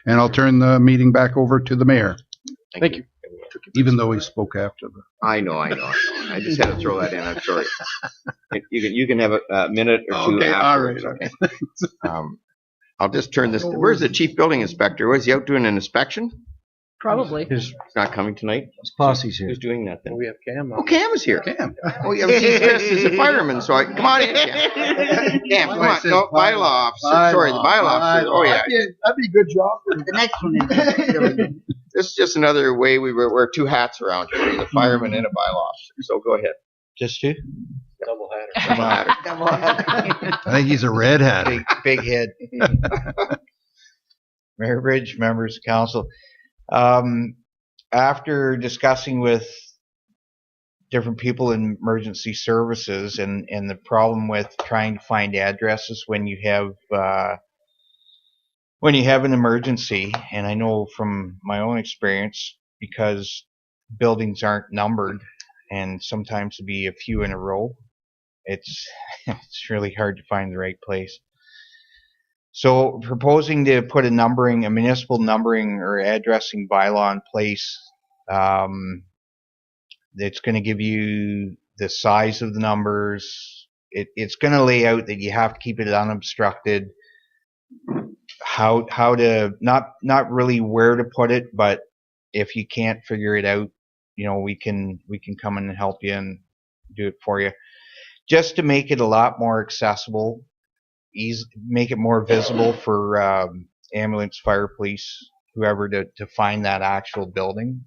K: And I'll turn the meeting back over to the mayor.
M: Thank you.
K: Even though he spoke after the...
B: I know. I just had to throw that in. I'm sorry. You can have a minute or two afterwards.
K: All right. Okay.
B: I'll just turn this. Where's the chief building inspector? Was he out doing an inspection?
C: Probably.
B: He's not coming tonight.
H: His posse's here.
B: Who's doing that then?
O: We have Cam.
B: Oh, Cam is here.
K: Cam.
B: Oh, yeah, he's dressed as a fireman, so come on in, Cam. Cam, come on. No, bylaw officer. Sorry, the bylaw officer. Oh, yeah.
I: That'd be a good job.
J: The next one is
B: This is just another way we wear two hats around here, being a fireman and a bylaw officer. So go ahead.
L: Just two?
O: Double hatter.
B: Double hatter.
K: I think he's a red hat.
L: Big head. Mayor Bridge, members of council. After discussing with different people in emergency services and the problem with trying to find addresses when you have an emergency, and I know from my own experience, because buildings aren't numbered and sometimes to be a few in a row, it's really hard to find the right place. So proposing to put a municipal numbering or addressing bylaw in place, it's going to give you the size of the numbers. It's going to lay out that you have to keep it unobstructed. How to not really where to put it, but if you can't figure it out, we can come in and help you and do it for you, just to make it a lot more accessible. Make it more visible for ambulance, fire, police, whoever to find that actual building,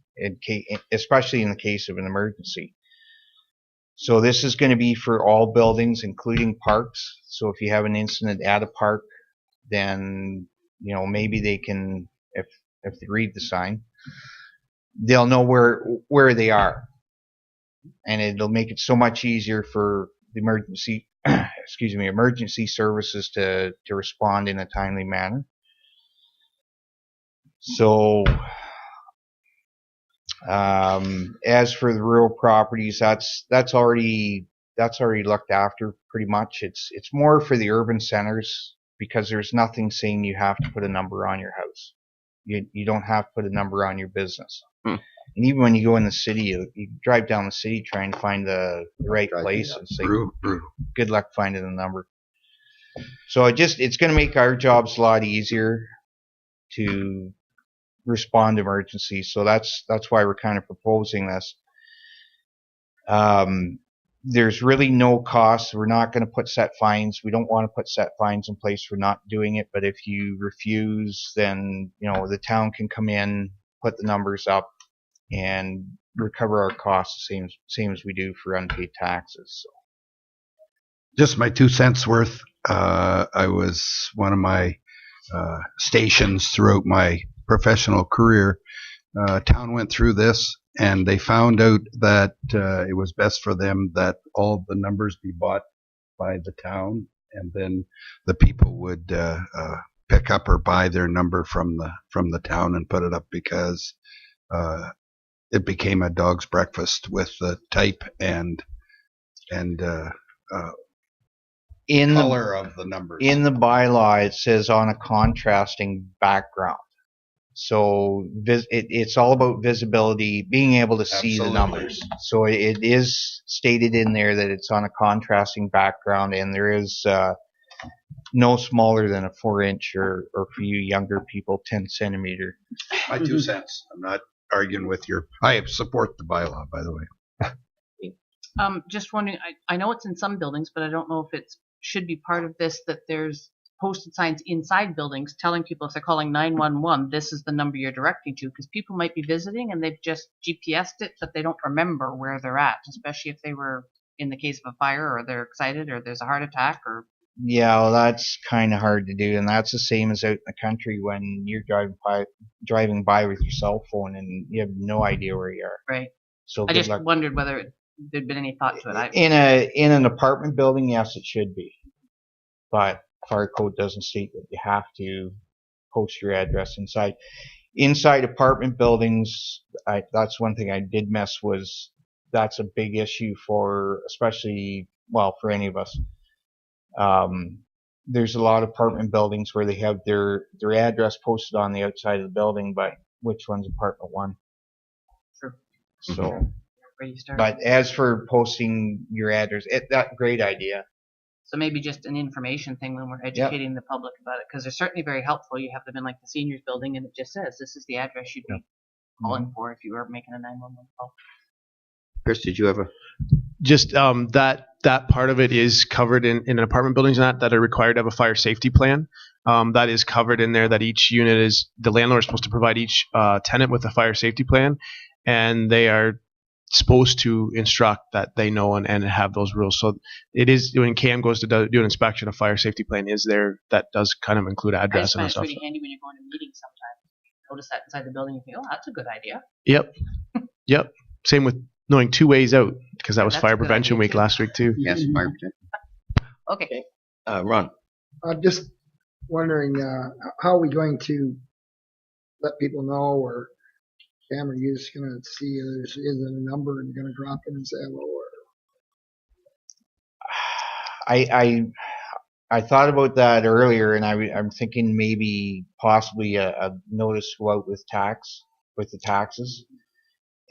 L: especially in the case of an emergency. So this is going to be for all buildings, including parks. So if you have an incident at a park, then maybe they can, if they read the sign, they'll know where they are, and it'll make it so much easier for the emergency services to respond in a timely manner. So as for the rural properties, that's already looked after pretty much. It's more for the urban centers, because there's nothing saying you have to put a number on your house. You don't have to put a number on your business. And even when you go in the city, you drive down the city trying to find the right place. It's like, good luck finding the number. So it's going to make our jobs a lot easier to respond to emergencies. So that's why we're kind of proposing this.
B: there's really no cost. We're not going to put set fines. We don't want to put set fines in place for not doing it. But if you refuse, then the town can come in, put the numbers up, and recover our costs the same as we do for unpaid taxes. So.
K: Just my 2 cents worth. I was one of my stations throughout my professional career. Town went through this, and they found out that it was best for them that all the numbers be bought by the town, and then the people would pick up or buy their number from the town and put it up, because it became a dog's breakfast with the type and color of the numbers.
B: In the bylaw, it says on a contrasting background. So it's all about visibility, being able to see the numbers. So it is stated in there that it's on a contrasting background, and there is no smaller than a 4-inch or for you younger people, 10 centimeter.
K: My 2 cents. I'm not arguing with I support the bylaw, by the way.
P: Just wondering, I know it's in some buildings, but I don't know if it should be part of this, that there's posted signs inside buildings telling people if they're calling 911, this is the number you're directing to, because people might be visiting and they've just GPSed it, but they don't remember where they're at, especially if they were in the case of a fire, or they're excited, or there's a heart attack, or...
B: Yeah, well, that's kind of hard to do, and that's the same as out in the country when you're driving by with your cell phone and you have no idea where you are.
P: Right.
B: So
P: I just wondered whether there'd been any thought to it.
B: In an apartment building, yes, it should be, but fire code doesn't state that you have to post your address inside. Inside apartment buildings, that's one thing I did miss, was that's a big issue for, especially, well, for any of us. There's a lot of apartment buildings where they have their address posted on the outside of the building, but which one's apartment 1?
P: Sure.
B: So,
P: Where you start.
B: but as for posting your address, that great idea.
P: So maybe just an information thing when we're educating the public about it, because they're certainly very helpful. You have them in like the seniors building, and it just says this is the address you'd be calling for if you were making a 911 call.
B: Chris, did you have a?
M: Just that part of it is covered in apartment buildings that are required to have a fire safety plan. That is covered in there, that each unit is, the landlord is supposed to provide each tenant with a fire safety plan, and they are supposed to instruct that they know and have those rules. So it is, when Cam goes to do an inspection, a fire safety plan is there that does kind of include address and stuff.
P: It's really handy when you're going to meetings sometimes. Notice that inside the building, you think, oh, that's a good idea.
M: Yep. Same with knowing 2 ways out, because that was
P: That's
M: Fire
P: a good
M: Prevention
P: idea,
M: Week
P: too.
M: last week too.
B: Yes, fire protection.
P: Okay.
B: Ron.
I: I'm just wondering, how are we going to let people know, or Cam, are you just going to see is a number and you're going to drop in and say hello? Or?
B: I thought about that earlier, and I'm thinking maybe possibly a notice go out with the taxes,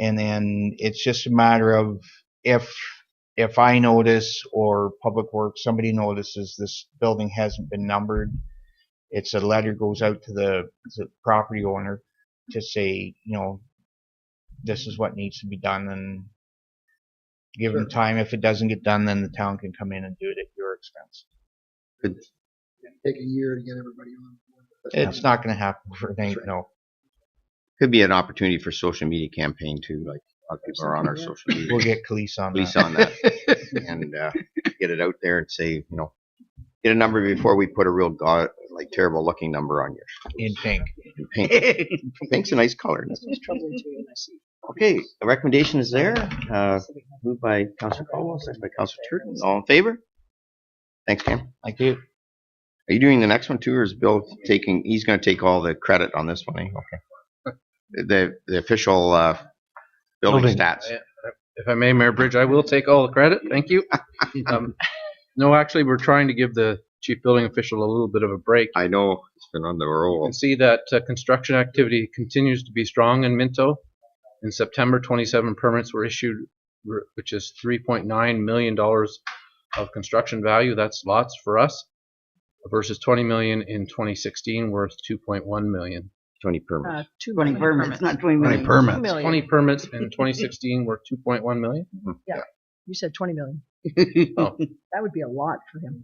B: and then it's just a matter of if I notice, or Public Works, somebody notices this building hasn't been numbered, it's a letter goes out to the property owner to say, this is what needs to be done, and give them time. If it doesn't get done, then the town can come in and do it at your expense.
I: Take a year to get everybody on.
B: It's not going to happen overnight, no. Could be an opportunity for social media campaign too, like a lot of people are on our social media. We'll get police on that and get it out there and say, get a number before we put a real terrible looking number on yours. In pink. Pink's a nice color. Okay, the recommendation is there. Moved by Councillor Caldwell, second by Councillor Turton. All in favor? Thanks, Cam. Thank you. Are you doing the next one too, or is Bill taking? He's going to take all the credit on this one. Okay. The official building stats.
O: If I may, Mayor Bridge, I will take all the credit. Thank you. No, actually, we're trying to give the chief building official a little bit of a break.
B: I know it's been on the roll.
O: You can see that construction activity continues to be strong in Minto. In September, 27 permits were issued, which is $3.9 million of construction value. That's lots for us, versus $20 million in 2016, worth $2.1 million.
B: 20 permits.
J: 20 permits, not 20 million.
K: 20 permits.
O: 20 permits in 2016 worth $2.1 million.
C: Yeah. You said 20 million.
O: Oh,
C: That would be a lot for him.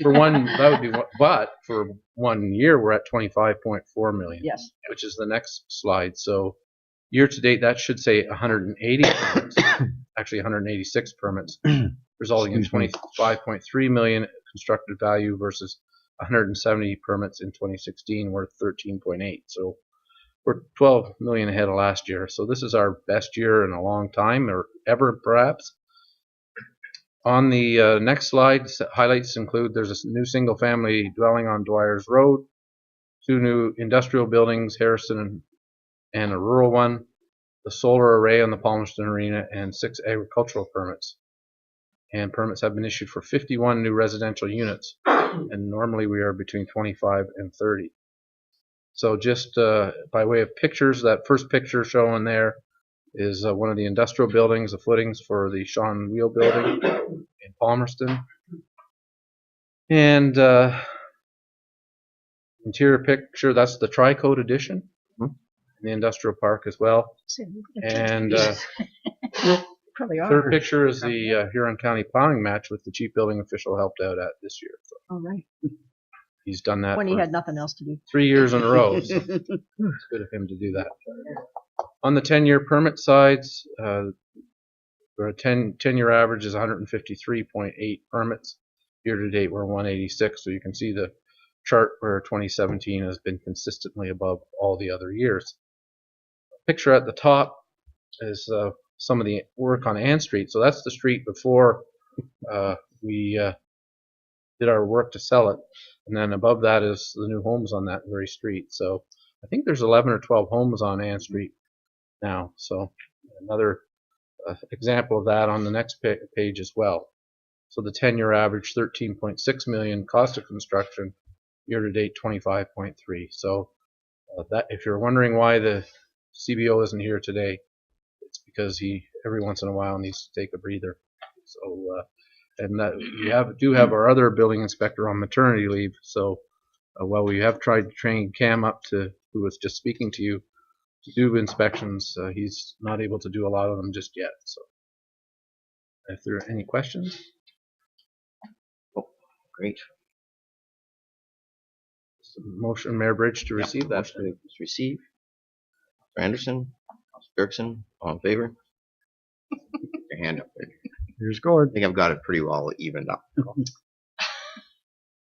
O: for one, that would be one, but for 1 year, we're at 25.4 million.
C: Yes.
O: Which is the next slide. So year to date, that should say 180 permits, actually 186 permits, resulting in 25.3 million constructed value versus 170 permits in 2016, worth 13.8. So we're 12 million ahead of last year. So this is our best year in a long time, or ever perhaps. On the next slide, highlights include there's a new single-family dwelling on Dwyer's Road, 2 new industrial buildings, Harrison and a rural one, the solar array on the Palmerston Arena, and 6 agricultural permits. And permits have been issued for 51 new residential units, and normally we are between 25 and 30. So just by way of pictures, that first picture showing there is one of the industrial buildings, the footings for the Sean Wheel building in Palmerston. And interior picture, that's the Tri-Code edition, in the industrial park as well. And
C: Probably are.
O: third picture is the Huron County plowing match, with the chief building official helped out at this year. So
C: All right.
O: he's done that
C: When he
O: for
C: had nothing else to do.
O: 3 years in a row. So it's good of him to do that. On the 10-year permit sides, for a 10-year average is 153.8 permits. Year to date, we're 186. So you can see the chart where 2017 has been consistently above all the other years. Picture at the top is some of the work on Ann Street. So that's the street before we did our work to sell it. And then above that is the new homes on that very street. So I think there's 11 or 12 homes on Ann Street now. So another example of that on the next page as well. So the 10-year average, 13.6 million, cost of construction, year to date 25.3. So that, if you're wondering why the CBO isn't here today, it's because he every once in a while needs to take a breather. So and that we do have our other building inspector on maternity leave. So while we have tried to train Cam up to, who was just speaking to you, to do inspections, he's not able to do a lot of them just yet. So if there are any questions.
B: Oh, great.
O: Motion, Mayor Bridge, to receive that.
B: Motion to receive. Mr. Anderson, Mr. Dirksen, all in favor? Your hand up there.
H: Here's Gord.
B: I think I've got it pretty well evened up.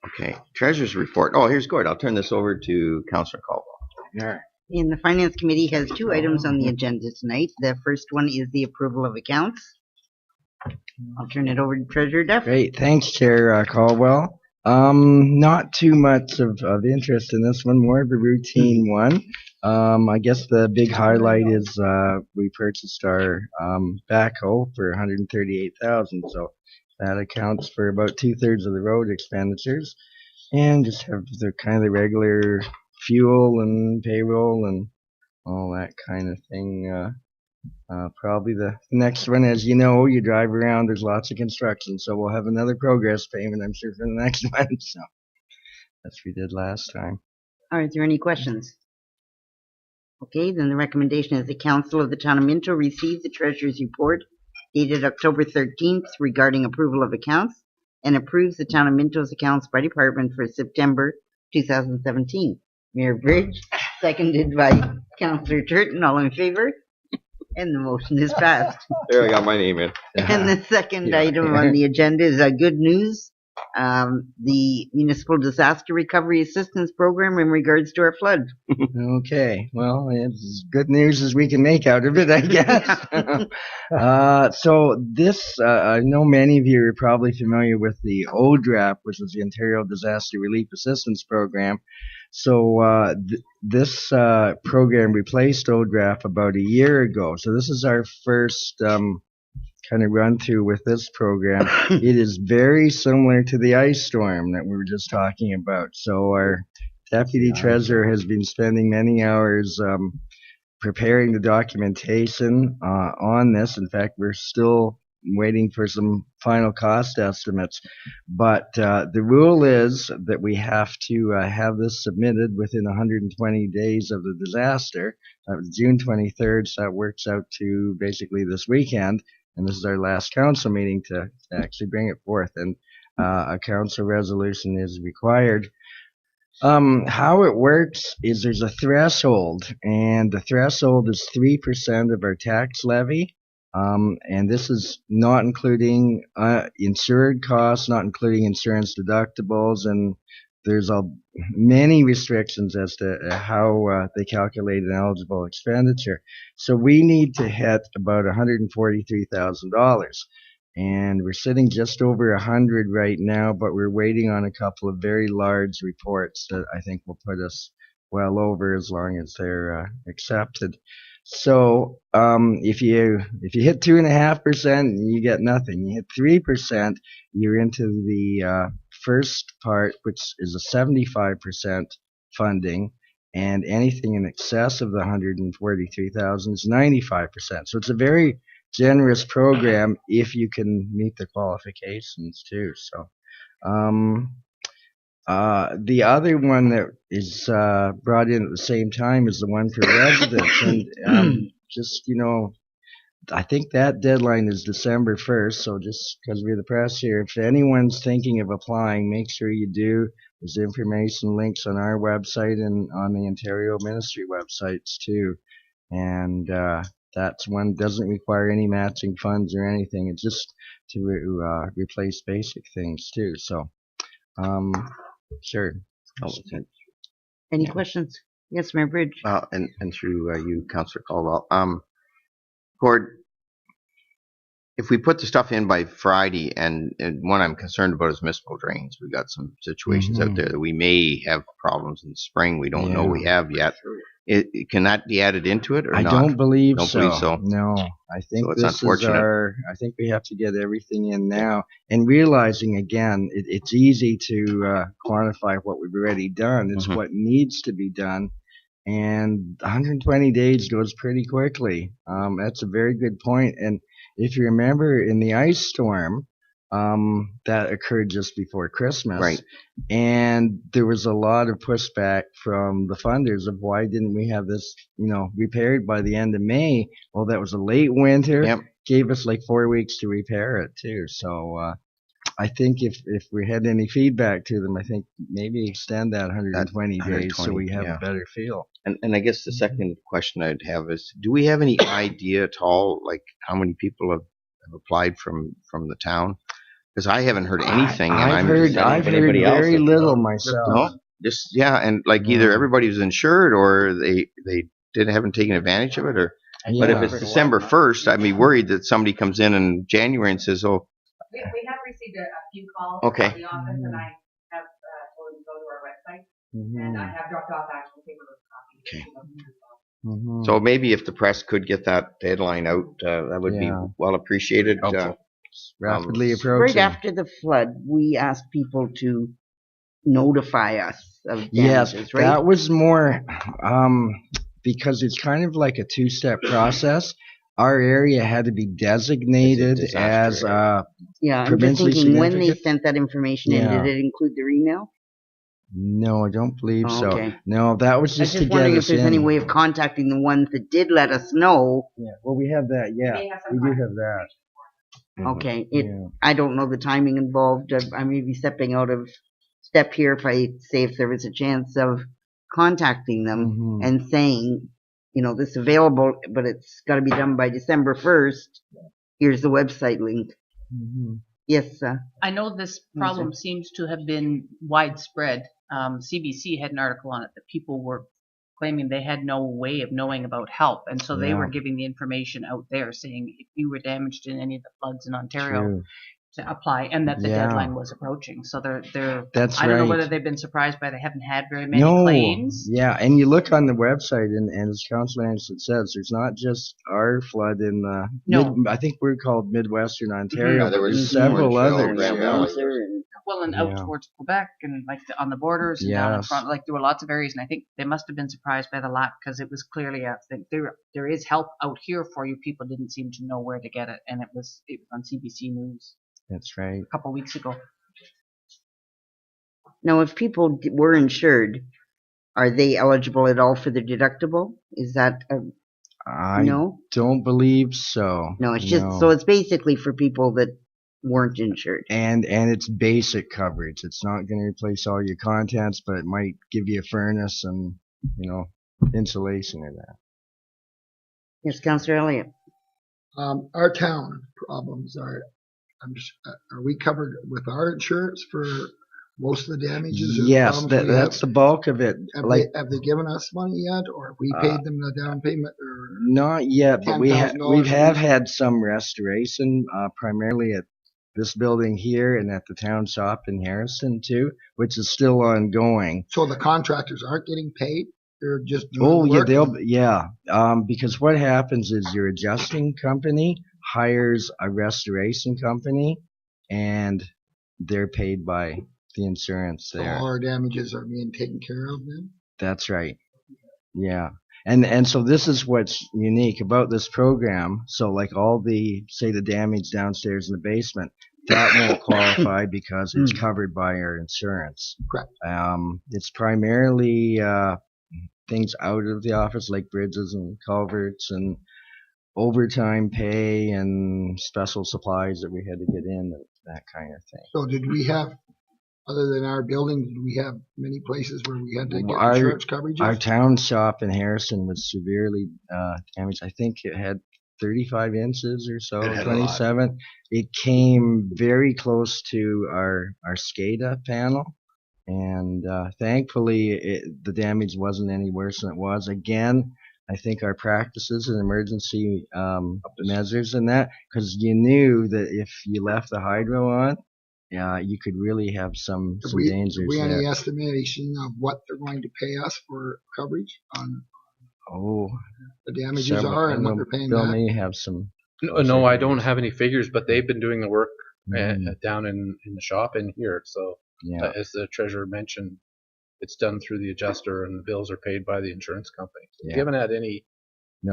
B: Okay, Treasurer's report. Oh, here's Gord. I'll turn this over to Councillor Caldwell.
H: Yeah.
J: And the Finance Committee has 2 items on the agenda tonight. The first one is the approval of accounts. I'll turn it over to Treasurer Duff.
L: Great, thanks, Chair Caldwell. Not too much of interest in this one, more of a routine one. I guess the big highlight is we purchased our backhoe for $138,000, so that accounts for about 2/3 of the road expenditures, and just have the kind of the regular fuel and payroll and all that kind of thing. Probably the next one, as you know, you drive around, there's lots of construction, so we'll have another progress payment, I'm sure, for the next one. So that's what we did last time.
J: Are there any questions? Okay, then the recommendation is the Council of the Town of Minto receive the Treasurer's report dated October 13th regarding approval of accounts, and approves the Town of Minto's accounts by department for September 2017. Mayor Bridge, seconded by Councillor Turton, all in favor? And the motion is passed.
B: There, I got my name in.
J: And the second item on the agenda is good news. The Municipal Disaster Recovery Assistance Program in regards to our flood.
L: Okay, well, it's as good news as we can make out of it, I guess. So this, I know many of you are probably familiar with the ODRAP, which is the Ontario Disaster Relief Assistance Program. So this program replaced ODRAP about a year ago. So this is our first kind of run through with this program. It is very similar to the ice storm that we were just talking about. So our deputy treasurer has been spending many hours preparing the documentation on this. In fact, we're still waiting for some final cost estimates. But the rule is that we have to have this submitted within 120 days of the disaster. That was June 23rd, so that works out to basically this weekend. and this is our last council meeting to actually bring it forth, and a council resolution is required. How it works is there's a threshold, and the threshold is 3% of our tax levy. And this is not including insured costs, not including insurance deductibles, and there's many restrictions as to how they calculate an eligible expenditure. So we need to hit about $143,000. And we're sitting just over 100 right now, but we're waiting on a couple of very large reports that I think will put us well over, as long as they're accepted. So if you hit 2.5%, you get nothing. You hit 3%, you're into the first part, which is a 75% funding, and anything in excess of the 143,000 is 95%. So it's a very generous program if you can meet the qualifications too. So the other one that is brought in at the same time is the one for residents, and just I think that deadline is December 1st. So just because we're the press here, if anyone's thinking of applying, make sure you do. There's information links on our website and on the Ontario Ministry websites too, and that's one doesn't require any matching funds or anything. It's just to replace basic things too. So, sure.
J: Any questions? Yes, Mayor Bridge.
B: And through you, Councillor Caldwell. Gord, if we put the stuff in by Friday, and what I'm concerned about is municipal drains. We've got some situations out there that we may have problems in the spring. We don't know we have yet. Can that be added into it or
L: I
B: not?
L: don't believe so.
B: Believe so.
L: No, I think
B: so it's
L: this
B: unfortunate.
L: I think we have to get everything in now, and realizing again, it's easy to quantify what we've already done. It's what needs to be done, and 120 days goes pretty quickly. That's a very good point. And if you remember, in the ice storm, that occurred just before Christmas.
B: Right.
L: And there was a lot of pushback from the funders of why didn't we have this, repaired by the end of May? Well, that was a late winter.
B: Yep.
L: Gave us like 4 weeks to repair it too. So, I think if we had any feedback to them, I think maybe extend that 120 days so we have a better feel.
B: And I guess the second question I'd have is, do we have any idea at all, like how many people have applied from the town? Because I haven't heard anything.
L: I've heard very little myself.
B: No, just and like either everybody was insured or they haven't taken advantage of it, or.
L: Yeah.
B: But if it's December 1st, I'd be worried that somebody comes in January and says, "Oh."
Q: We have received a few calls
B: Okay.
Q: from the office, and I have told them to go to our website, and I have dropped off actual paperless copies.
B: Okay. So maybe if the press could get that deadline out, that would be well appreciated.
L: Rapidly approaching.
J: Right after the flood, we asked people to notify us of
L: Yes,
J: damages, right?
L: that was more because it's kind of like a two-step process. Our area had to be designated as
J: I'm just
L: provincially
J: thinking when they
L: significant.
J: sent that information in, did it include their email?
L: No, I don't believe so.
J: Okay.
L: No, that was
J: I was
L: just to
J: just
L: get
J: wondering if
L: us
J: there's
L: in.
J: any way of contacting the ones that did let us know.
L: Yeah, well, we have that. Yeah, we do have that.
J: Okay, I don't know the timing involved. I may be stepping out of step here if I say if there was a chance of contacting them and saying, this is available, but it's got to be done by December 1st. Here's the website link. Yes,
P: I know this problem seems to have been widespread. CBC had an article on it that people were claiming they had no way of knowing about help, and so they were giving the information out there saying if you were damaged in any of the floods in Ontario to apply, and that the deadline was approaching. So they're
L: That's
P: I don't know
L: right.
P: whether they've been surprised by they haven't had very many
L: No,
P: claims.
L: yeah, and you look on the website, and as Councillor Anderson says, there's not just our flood in I think we're called Midwestern Ontario.
B: Yeah, there was
L: several others.
P: Well, and out towards Quebec and like on the borders and down in front, like there were lots of areas, and I think they must have been surprised by the lack because it was clearly a thing. There is help out here for you. People didn't seem to know where to get it, and it was on CBC News.
L: That's right.
P: A couple of weeks ago.
J: Now, if people were insured, are they eligible at all for the deductible? Is that
L: I
J: No?
L: don't believe so.
J: No, it's just, so it's basically for people that weren't insured.
L: And it's basic coverage. It's not going to replace all your contents, but it might give you a furnace and, insulation or that.
J: Yes, Councillor Elliott.
I: Our town problems are we covered with our insurance for most of the damages? Or
L: Yes,
I: problems we
L: that's
I: have?
L: the bulk of it.
I: Have they given us money yet, or have we paid them the down payment? Or
L: Not yet, but we
I: $10,000
L: have had some restoration, primarily at this building here and at the town shop in Harrison too, which is still ongoing.
I: So the contractors aren't getting paid? They're just doing the
L: work? Because what happens is your adjusting company hires a restoration company, and they're paid by the insurance
I: So
L: there.
I: all our damages are being taken care of then?
L: That's right. Yeah. And so this is what's unique about this program. So like all the, say, the damage downstairs in the basement, that won't qualify because it's covered by our insurance.
I: Correct.
L: It's primarily things out of the office like bridges and culverts and overtime pay and special supplies that we had to get in, that kind of thing.
I: So did we have, other than our building, did we have many places where we had to get insurance coverages?
L: Our town shop in Harrison was severely damaged. I think it had 35 inches or so, 27. It came very close to our SCADA panel. And thankfully, the damage wasn't any worse than it was. Again, I think our practices and emergency measures and that, because you knew that if you left the hydro on, you could really have some dangers
I: Have we
L: there.
I: any estimation of what they're going to pay us for coverage on the damages are and what they're paying
L: Bill
I: back?
L: may have some.
O: No, I don't have any figures, but they've been doing the work down in the shop in here. So as the treasurer mentioned, it's done through the adjuster and the bills are paid by the insurance company. So we haven't had any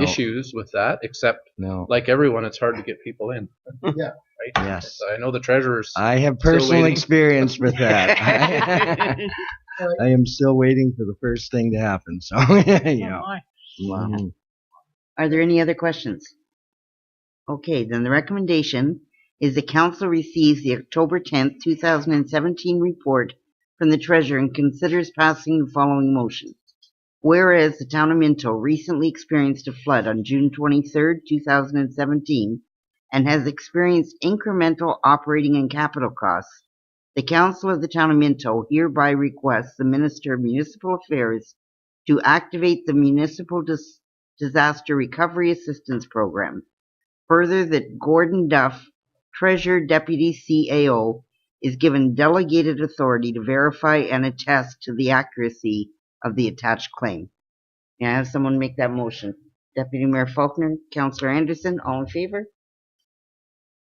O: issues with that, except like everyone, it's hard to get people in.
I: Yeah.
O: Right?
L: Yes.
O: So I know the treasurer's
L: I have personal experience with that. I am still waiting for the first thing to happen. So,
J: Wow. Are there any other questions? Okay, then the recommendation is the council receives the October 10th, 2017 report from the treasurer and considers passing the following motion. Whereas the town of Minto recently experienced a flood on June 23rd, 2017, and has experienced incremental operating and capital costs, the council of the town of Minto hereby requests the Minister of Municipal Affairs to activate the Municipal Disaster Recovery Assistance Program. Further, that Gordon Duff, Treasurer Deputy CAO, is given delegated authority to verify and attest to the accuracy of the attached claim. May I have someone make that motion? Deputy Mayor Faulkner, Councillor Anderson, all in favor?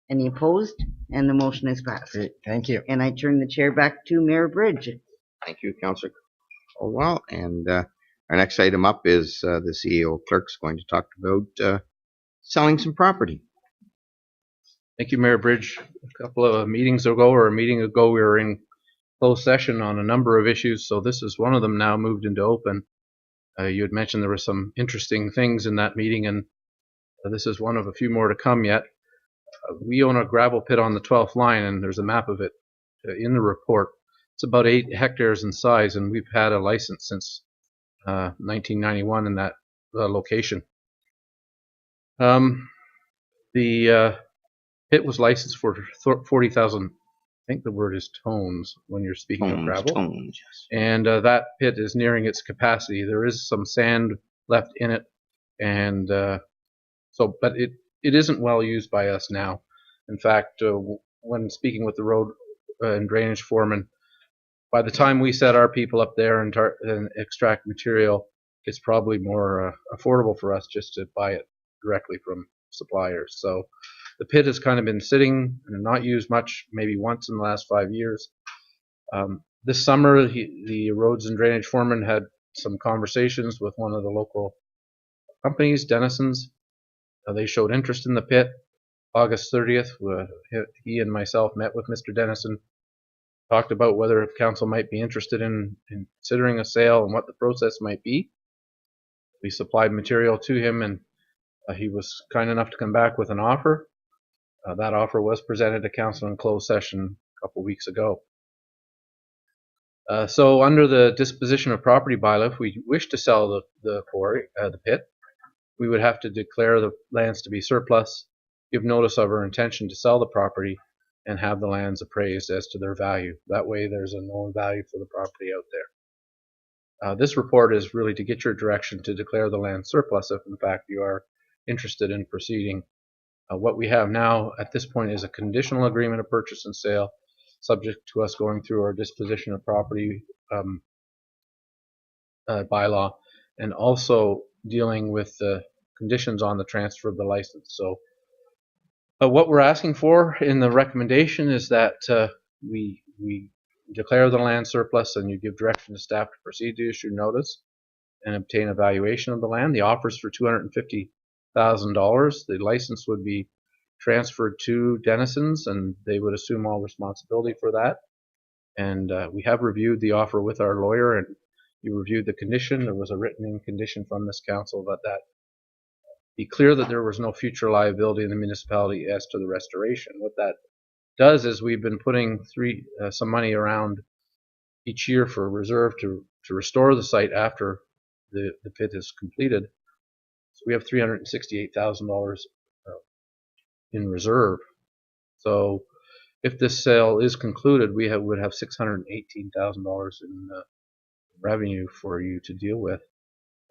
J: Any opposed? And the motion is passed.
B: Great, thank you.
J: And I turn the chair back to Mayor Bridge.
B: Thank you, Councillor Caldwell. And our next item up is the CEO clerk's going to talk about selling some property.
O: Thank you, Mayor Bridge. A couple of meetings ago, or a meeting ago, we were in closed session on a number of issues, so this is one of them now moved into open. You had mentioned there were some interesting things in that meeting, and this is one of a few more to come yet. We own a gravel pit on the 12th line, and there's a map of it in the report. It's about 8 hectares in size, and we've had a license since 1991 in that location. The pit was licensed for 40,000. I think the word is tons when you're speaking of gravel.
B: Tones, yes.
O: And that pit is nearing its capacity. There is some sand left in it, and but it isn't well used by us now. In fact, when speaking with the road and drainage foreman, by the time we set our people up there and extract material, it's probably more affordable for us just to buy it directly from suppliers. So the pit has kind of been sitting and not used much, maybe once in the last 5 years. This summer, the roads and drainage foreman had some conversations with one of the local companies, Dennison's. They showed interest in the pit. August 30th, he and myself met with Mr. Dennison, talked about whether council might be interested in considering a sale and what the process might be. We supplied material to him, and He was kind enough to come back with an offer. That offer was presented to council in closed session a couple weeks ago. So under the disposition of property bylaw, if we wish to sell the quarry, the pit, we would have to declare the lands to be surplus, give notice of our intention to sell the property, and have the lands appraised as to their value. That way there's a known value for the property out there. This report is really to get your direction to declare the land surplus if in fact you are interested in proceeding. What we have now at this point is a conditional agreement of purchase and sale, subject to us going through our disposition of property bylaw, and also dealing with the conditions on the transfer of the license. So what we're asking for in the recommendation is that we declare the land surplus, and you give direction to staff to proceed to issue notice and obtain a valuation of the land. The offer's for $250,000. The license would be transferred to Denison's, and they would assume all responsibility for that. And we have reviewed the offer with our lawyer, and we reviewed the condition. There was a written-in condition from this council that be clear that there was no future liability in the municipality as to the restoration. What that does is we've been putting some money around each year for reserve to restore the site after the pit is completed. So we have $368,000 in reserve. So if this sale is concluded, we would have $618,000 in revenue for you to deal with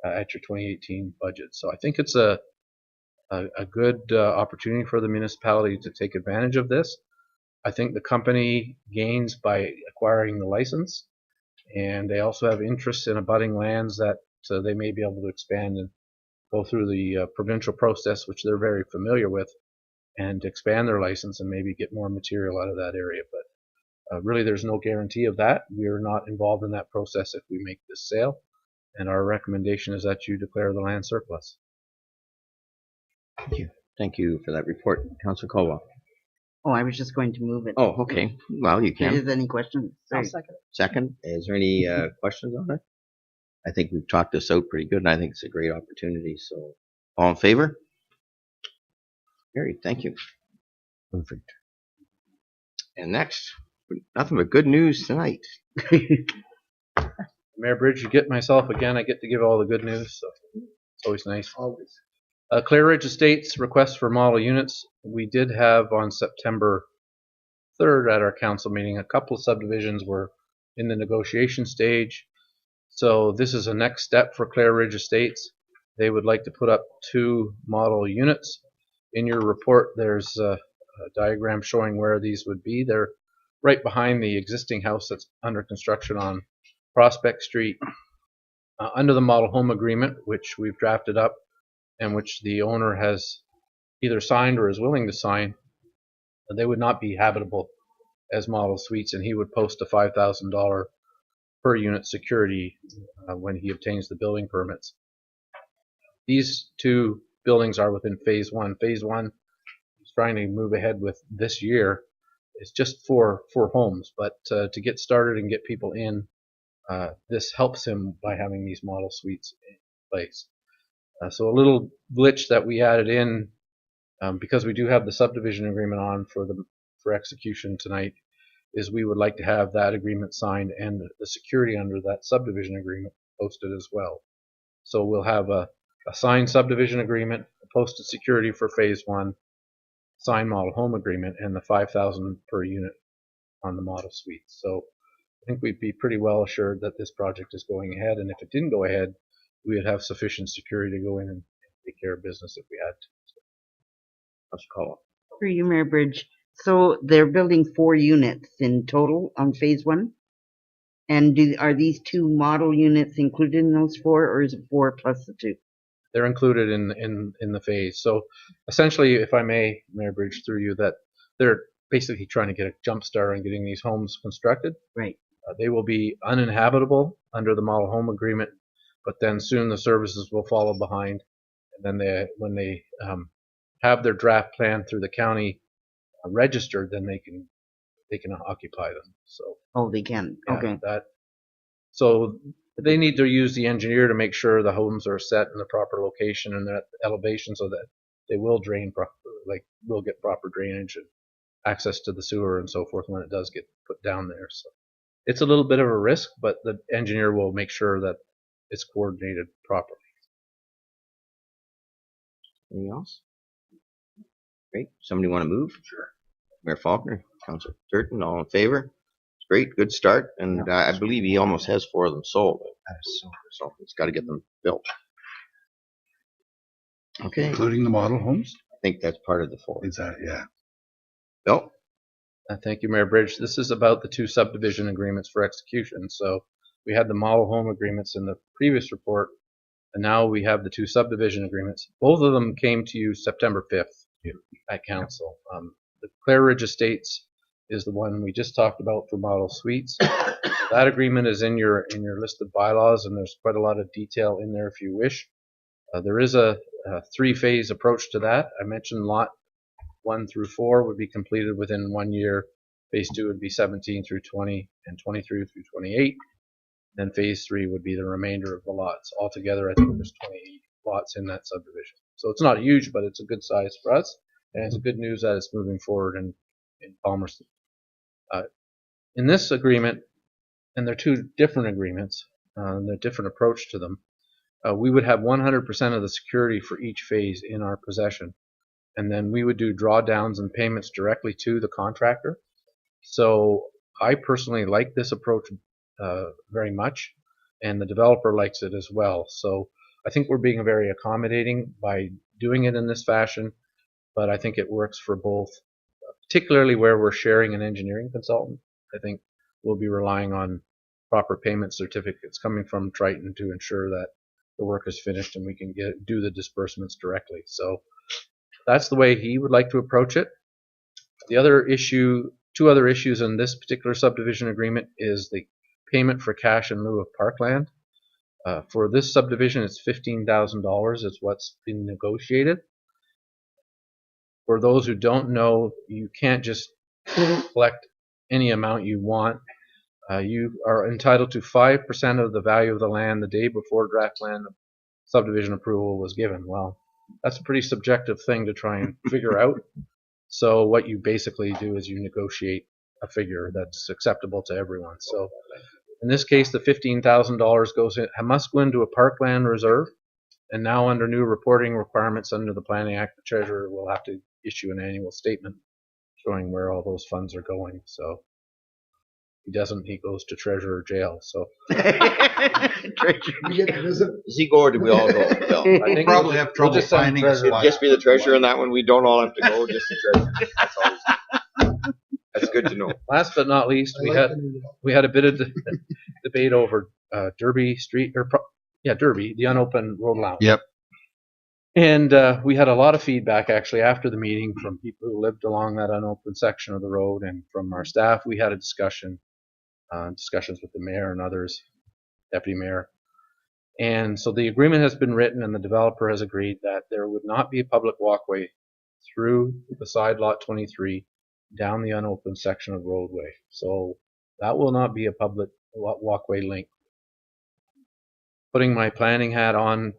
O: at your 2018 budget. So I think it's a good opportunity for the municipality to take advantage of this. I think the company gains by acquiring the license, and they also have interest in abutting lands that they may be able to expand and go through the provincial process, which they're very familiar with, and expand their license and maybe get more material out of that area. But really there's no guarantee of that. We are not involved in that process if we make this sale, and our recommendation is that you declare the land surplus.
B: Thank you. Thank you for that report, Councillor Colwell.
J: Oh, I was just going to move it.
B: Oh, okay. Well, you can.
J: Is there any questions?
C: I'll second.
B: Second, is there any questions on it? I think we've talked this out pretty good, and I think it's a great opportunity. So, all in favor? Carried. Thank you. Perfect. And next, nothing but good news tonight.
O: Mayor Bridge, you get myself again. I get to give all the good news, so it's always nice.
A: Always.
O: Clare Ridge Estates request for model units. We did have on September 3rd at our council meeting, a couple of subdivisions were in the negotiation stage. So this is a next step for Clare Ridge Estates. They would like to put up 2 model units. In your report, there's a diagram showing where these would be. They're right behind the existing house that's under construction on Prospect Street. Under the model home agreement, which we've drafted up and which the owner has either signed or is willing to sign, they would not be habitable as model suites, and he would post a $5,000 per unit security when he obtains the building permits. These 2 buildings are within phase 1. Phase 1 is trying to move ahead with this year. It's just 4 homes, but to get started and get people in, this helps him by having these model suites in place. So a little glitch that we added in, because we do have the subdivision agreement on for execution tonight, is we would like to have that agreement signed and the security under that subdivision agreement posted as well. So we'll have a signed subdivision agreement, a posted security for phase 1, signed model home agreement, and the $5,000 per unit on the model suite. So I think we'd be pretty well assured that this project is going ahead, and if it didn't go ahead, we would have sufficient security to go in and take care of business if we had to. Let's call it.
J: For you, Mayor Bridge. So they're building 4 units in total on phase 1? And are these 2 model units included in those 4, or is it 4 plus the 2?
O: They're included in the phase. So essentially, if I may, Mayor Bridge, through you, that they're basically trying to get a jump start on getting these homes constructed.
J: Right.
O: They will be uninhabitable under the model home agreement, but then soon the services will follow behind. And then when they have their draft plan through the county registered, then they can occupy them. So
J: they can.
O: yeah,
J: Okay.
O: So They need to use the engineer to make sure the homes are set in the proper location and at elevation so that they will drain properly, will get proper drainage and access to the sewer and so forth when it does get put down there. So it's a little bit of a risk, but the engineer will make sure that it's coordinated properly.
B: Anything else? Great. Somebody want to move? Sure. Mayor Faulkner, Councillor Turton, all in favor? Great, good start, and I believe he almost has 4 of them sold. So he's got to get them built. Okay.
K: Including the model homes?
B: I think that's part of the 4.
K: Is that, yeah.
B: Bill?
O: Thank you, Mayor Bridge. This is about the 2 subdivision agreements for execution. So we had the model home agreements in the previous report, and now we have the 2 subdivision agreements. Both of them came to you September 5th at council. The Clare Ridge Estates is the one we just talked about for model suites. That agreement is in your list of bylaws, and there's quite a lot of detail in there if you wish. There is a 3-phase approach to that. I mentioned lot 1 through 4 would be completed within 1 year. Phase 2 would be 17 through 20 and 23 through 28. Then phase 3 would be the remainder of the lots. Altogether, I think there's 28 lots in that subdivision. So it's not huge, but it's a good size for us, and it's good news that it's moving forward in Palmerston. In this agreement, and they're 2 different agreements, and a different approach to them, we would have 100% of the security for each phase in our possession, and then we would do drawdowns and payments directly to the contractor. So I personally like this approach very much, and the developer likes it as well. So I think we're being very accommodating by doing it in this fashion, but I think it works for both, particularly where we're sharing an engineering consultant. I think we'll be relying on proper payment certificates coming from Triton to ensure that the work is finished and we can do the disbursements directly. So that's the way he would like to approach it. The other issue, 2 other issues in this particular subdivision agreement is the payment for cash in lieu of parkland. For this subdivision, it's $15,000 is what's been negotiated. For those who don't know, you can't just collect any amount you want. You are entitled to 5% of the value of the land the day before draft land subdivision approval was given. Well, that's a pretty subjective thing to try and figure out. So what you basically do is you negotiate a figure that's acceptable to everyone. So in this case, the $15,000 must go into a parkland reserve. And now under new reporting requirements under the Planning Act, the treasurer will have to issue an annual statement showing where all those funds are going. So he doesn't, he goes to treasurer jail. So
B: Does he go or do we all go? Bill?
K: I think probably have trouble finding a spot.
B: Just be the treasurer on that one. We don't all have to go. Just the treasurer. That's always. That's good to know.
O: Last but not least, we had a bit of debate over Derby Street Derby, the unopened road allowance.
K: Yep.
O: And we had a lot of feedback actually after the meeting from people who lived along that unopened section of the road, and from our staff. We had a discussions with the mayor and others, deputy mayor. And so the agreement has been written, and the developer has agreed that there would not be a public walkway through the side lot 23 down the unopened section of roadway. So that will not be a public walkway link. Putting my planning hat on,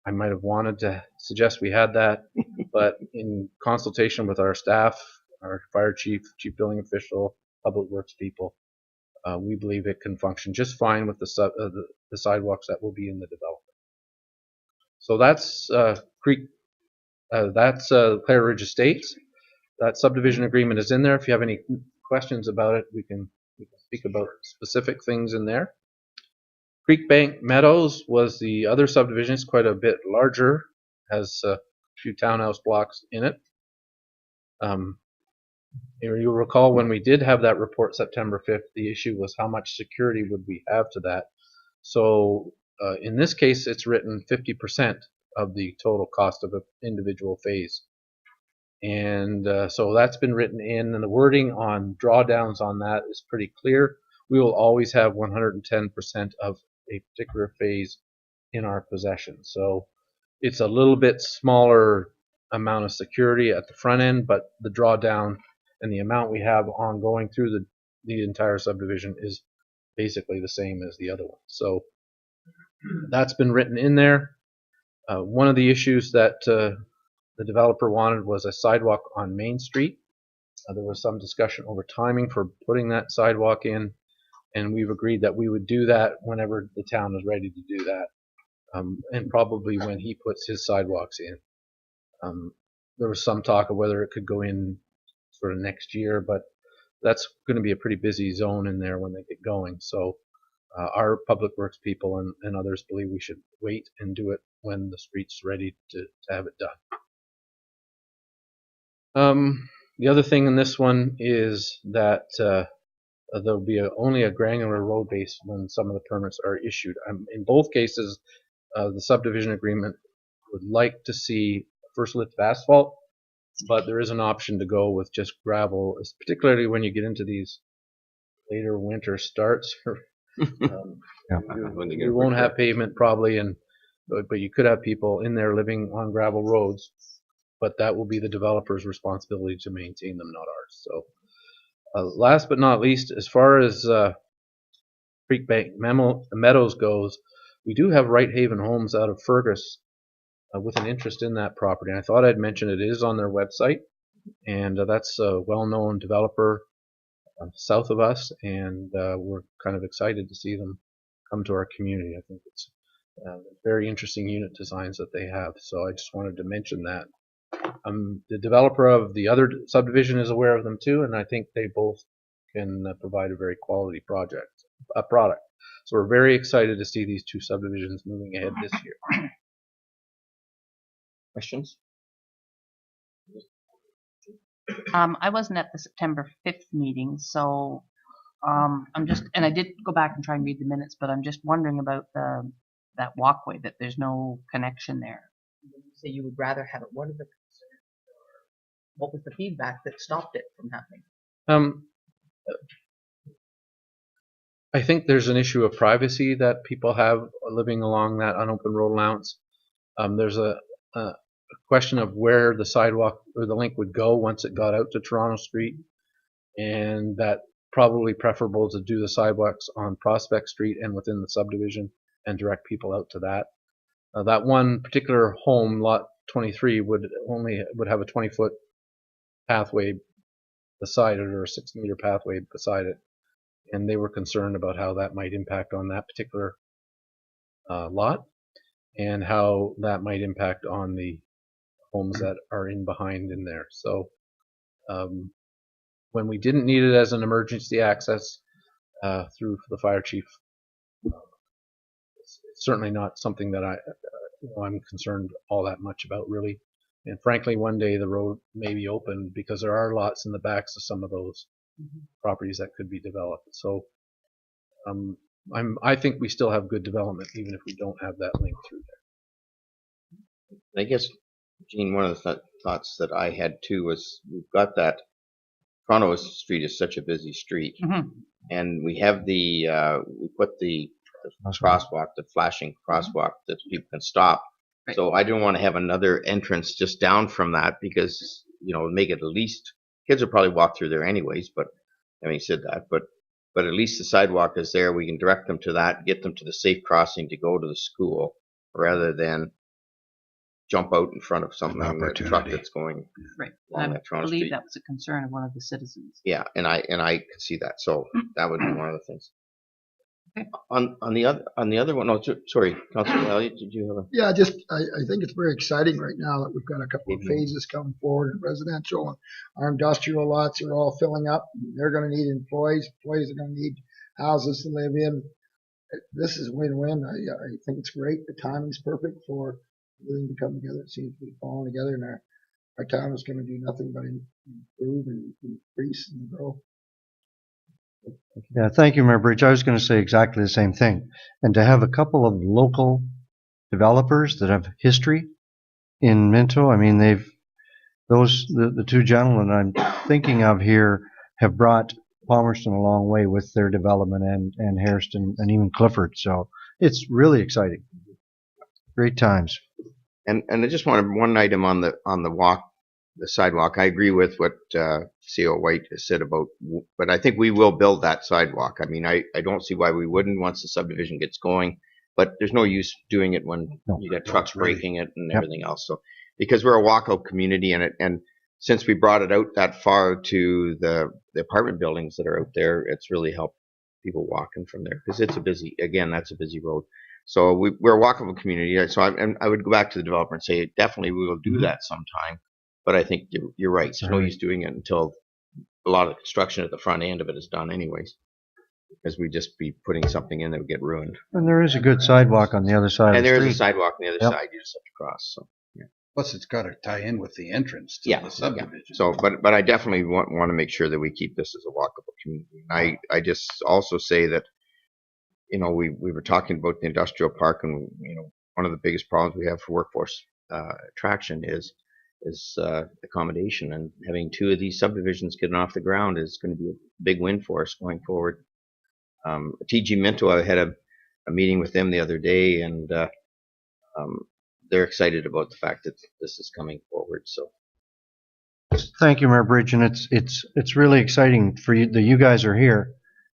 O: I might have wanted to suggest we had that, but in consultation with our staff, our fire chief, chief building official, public works people, we believe it can function just fine with the sidewalks that will be in the development. So that's Clare Ridge Estates. That subdivision agreement is in there. If you have any questions about it, we can speak about specific things in there. Creek Bank Meadows was the other subdivision. It's quite a bit larger, has a few townhouse blocks in it. You'll recall when we did have that report September 5th, the issue was how much security would we have to that. So in this case, it's written 50% of the total cost of an individual phase. And so that's been written in, and the wording on drawdowns on that is pretty clear. We will always have 110% of a particular phase in our possession. So it's a little bit smaller amount of security at the front end, but the drawdown and the amount we have ongoing through the entire subdivision is basically the same as the other one. So that's been written in there. One of the issues that the developer wanted was a sidewalk on Main Street. There was some discussion over timing for putting that sidewalk in, and we've agreed that we would do that whenever the town is ready to do that, and probably when he puts his sidewalks in. There was some talk of whether it could go in sort of next year, but that's going to be a pretty busy zone in there when they get going. So our public works people and others believe we should wait and do it when the street's ready to have it done. The other thing in this one is that there'll be only a granular road base when some of the permits are issued. In both cases, the subdivision agreement would like to see first lift of asphalt, but there is an option to go with just gravel, particularly when you get into these later winter starts. You won't have pavement probably, but you could have people in there living on gravel roads, but that will be the developer's responsibility to maintain them, not ours. So last but not least, as far as Creek Bank Meadows goes, we do have Right Haven Homes out of Fergus with an interest in that property. And I thought I'd mention it is on their website, and that's a well-known developer south of us, and we're kind of excited to see them come to our community. I think it's very interesting unit designs that they have, so I just wanted to mention that. The developer of the other subdivision is aware of them too, and I think they both can provide a very quality product. So we're very excited to see these two subdivisions moving ahead this year.
B: Questions?
P: I wasn't at the September 5th meeting, so I'm just, and I did go back and try and read the minutes, but I'm just wondering about that walkway, that there's no connection there.
Q: So you would rather have it. What are the concerns? What was the feedback that stopped it from happening?
O: I think there's an issue of privacy that people have living along that unopened road allowance. There's a question of where the sidewalk or the link would go once it got out to Toronto Street, and that probably preferable to do the sidewalks on Prospect Street and within the subdivision and direct people out to that. That one particular home, lot 23, would have a 20-foot pathway beside it, or a 6-meter pathway beside it, and they were concerned about how that might impact on that particular lot, and how that might impact on the homes that are in behind in there. So when we didn't need it as an emergency access through the fire chief, it's certainly not something that I'm concerned all that much about, really. And frankly, one day the road may be open, because there are lots in the backs of some of those properties that could be developed. So I think we still have good development even if we don't have that link through there.
B: I guess, Gene, one of the thoughts that I had too was we've got that Toronto Street is such a busy street, and we have we put the crosswalk, the flashing crosswalk that people can stop. Right. So I don't want to have another entrance just down from that, because make it at least, kids will probably walk through there anyways. But having said that, but at least the sidewalk is there. We can direct them to that, get them to the safe crossing to go to the school, rather than jump out in front of something, a truck that's going along that Toronto Street.
P: I believe that was a concern of one of the citizens.
B: Yeah, and I could see that. So that would be one of the things. Okay. On the other one, sorry, Councillor Elliott, did you have a?
I: Yeah, I think it's very exciting right now that we've got a couple of phases coming forward in residential, and our industrial lots are all filling up. They're going to need employees. Employees are going to need houses to live in. This is win-win. I think it's great. The timing's perfect for everything to come together. It seems to be falling together, and our town is going to do nothing but improve and increase and grow.
H: Yeah, thank you, Mayor Bridge. I was going to say exactly the same thing. And to have a couple of local developers that have history in Minto, I mean, the two gentlemen I'm thinking of here have brought Palmerston a long way with their development, and Hairston and even Clifford. So it's really exciting. Great times.
B: And I just wanted one item on the walk the sidewalk. I agree with what CO White has said about, but I think we will build that sidewalk. I mean, I don't see why we wouldn't once the subdivision gets going, but there's no use doing it when you got trucks breaking it and everything else. So, because we're a walkout community and since we brought it out that far to the apartment buildings that are out there, it's really helped people walking from there because it's a busy, again, that's a busy road. So we're a walkable community. So I would go back to the developer and say, definitely we will do that sometime. But I think you're right. There's no use doing it until a lot of the construction at the front end of it is done anyways. Because we'd just be putting something in that would get ruined.
H: And there is a good sidewalk on the other side of
B: And
H: the
B: there
H: street.
B: is a sidewalk on the other side. You just have to cross. So.
K: Plus, it's got to tie in with the entrance to the subdivision.
B: So, but I definitely want to make sure that we keep this as a walkable community. And I just also say that, you know, we were talking about the industrial park, and you know, one of the biggest problems we have for workforce attraction is accommodation, and having 2 of these subdivisions getting off the ground is going to be a big win for us going forward. TG Minto, I had a meeting with them the other day, and they're excited about the fact that this is coming forward. So,
H: thank you, Mayor Bridge, and it's really exciting for you that you guys are here.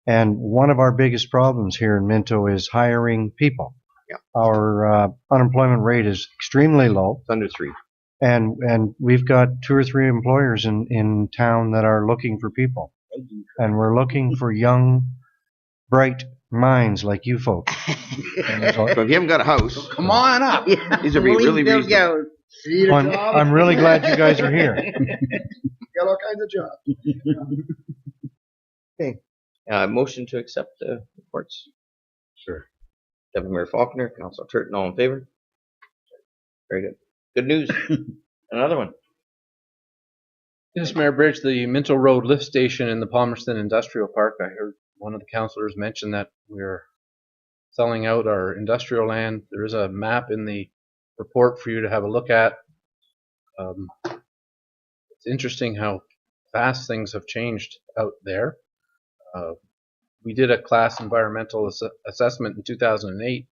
H: And one of our biggest problems here in Minto is hiring people.
B: Yeah.
H: Our unemployment rate is extremely low.
B: It's under 3.
H: And we've got 2 or 3 employers in town that are looking for people. And we're looking for young, bright minds like you folks.
B: So if you haven't got a house,
K: come on up.
B: These would be really reasonable.
H: I'm really glad you guys are here.
I: Got all kinds of jobs.
B: Okay. Motion to accept the reports.
K: Sure.
B: Deputy Mayor Faulkner, Councilor Turton, all in favor? Very good. Good news. Another one.
O: Yes, Mayor Bridge, the Minto Road lift station in the Palmerston Industrial Park. I heard one of the councilors mention that we're selling out our industrial land. There is a map in the report for you to have a look at. It's interesting how fast things have changed out there. We did a class environmental assessment in 2008,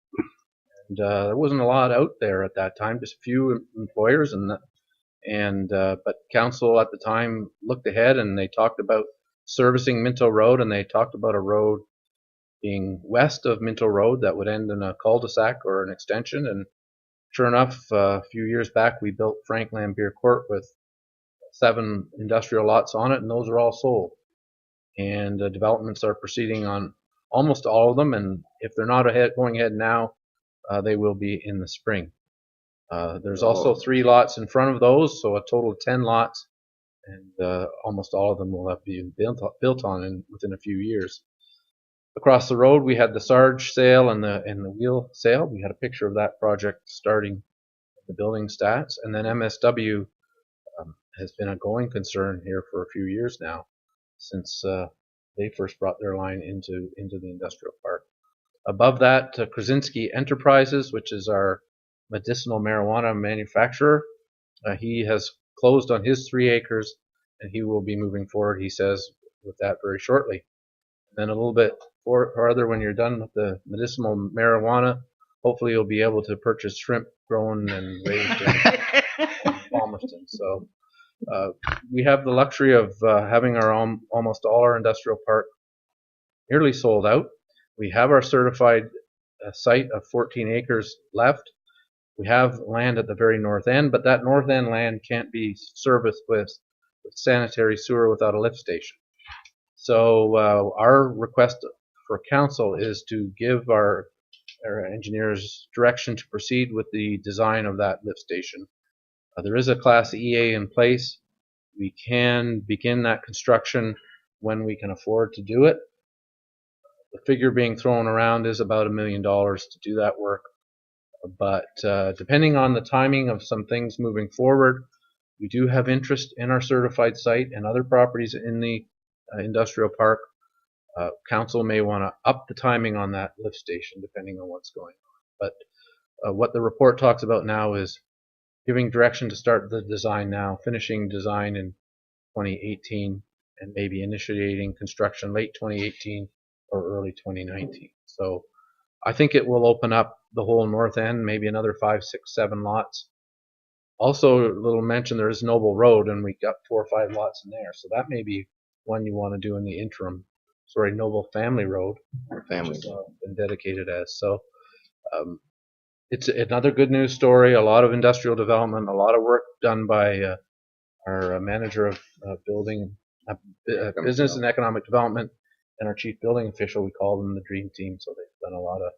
O: and there wasn't a lot out there at that time, just a few employers, but council at the time looked ahead and they talked about servicing Minto Road, and they talked about a road being west of Minto Road that would end in a cul-de-sac or an extension. And sure enough, a few years back we built Frank Lambier Court with 7 industrial lots on it, and those are all sold. And developments are proceeding on almost all of them, and if they're not going ahead now, they will be in the spring. There's also 3 lots in front of those, so a total of 10 lots, and almost all of them will have been built on within a few years. Across the road, we had the Sarge sale and the wheel sale. We had a picture of that project starting the building stats, and then MSW has been a going concern here for a few years now, since they first brought their line into the industrial park. Above that, Krasinski Enterprises, which is our medicinal marijuana manufacturer, he has closed on his 3 acres, and he will be moving forward, he says, with that very shortly. And then a little bit farther, when you're done with the medicinal marijuana, hopefully you'll be able to purchase shrimp grown and raised in Palmerston. So we have the luxury of having our almost all our industrial park nearly sold out. We have our certified site of 14 acres left. We have land at the very north end, but that north end land can't be serviced with sanitary sewer without a lift station. So our request for council is to give our engineers direction to proceed with the design of that lift station. There is a Class EA in place. We can begin that construction when we can afford to do it. The figure being thrown around is about $1 million to do that work. But depending on the timing of some things moving forward, we do have interest in our certified site and other properties in the industrial park. Council may want to up the timing on that lift station depending on what's going on. But what the report talks about now is giving direction to start the design now, finishing design in 2018, and maybe initiating construction late 2018 or early 2019. So I think it will open up the whole north end, maybe another 5, 6, 7 lots. Also, a little mention, there is Noble Road, and we got 4 or 5 lots in there. So that may be one you want to do in the interim. Sorry, Noble Family Road.
B: Family.
O: Which has been dedicated as. So it's another good news story. A lot of industrial development, a lot of work done by our manager of building, business and economic development, and our chief building official. We call them the dream team. So they've done a lot of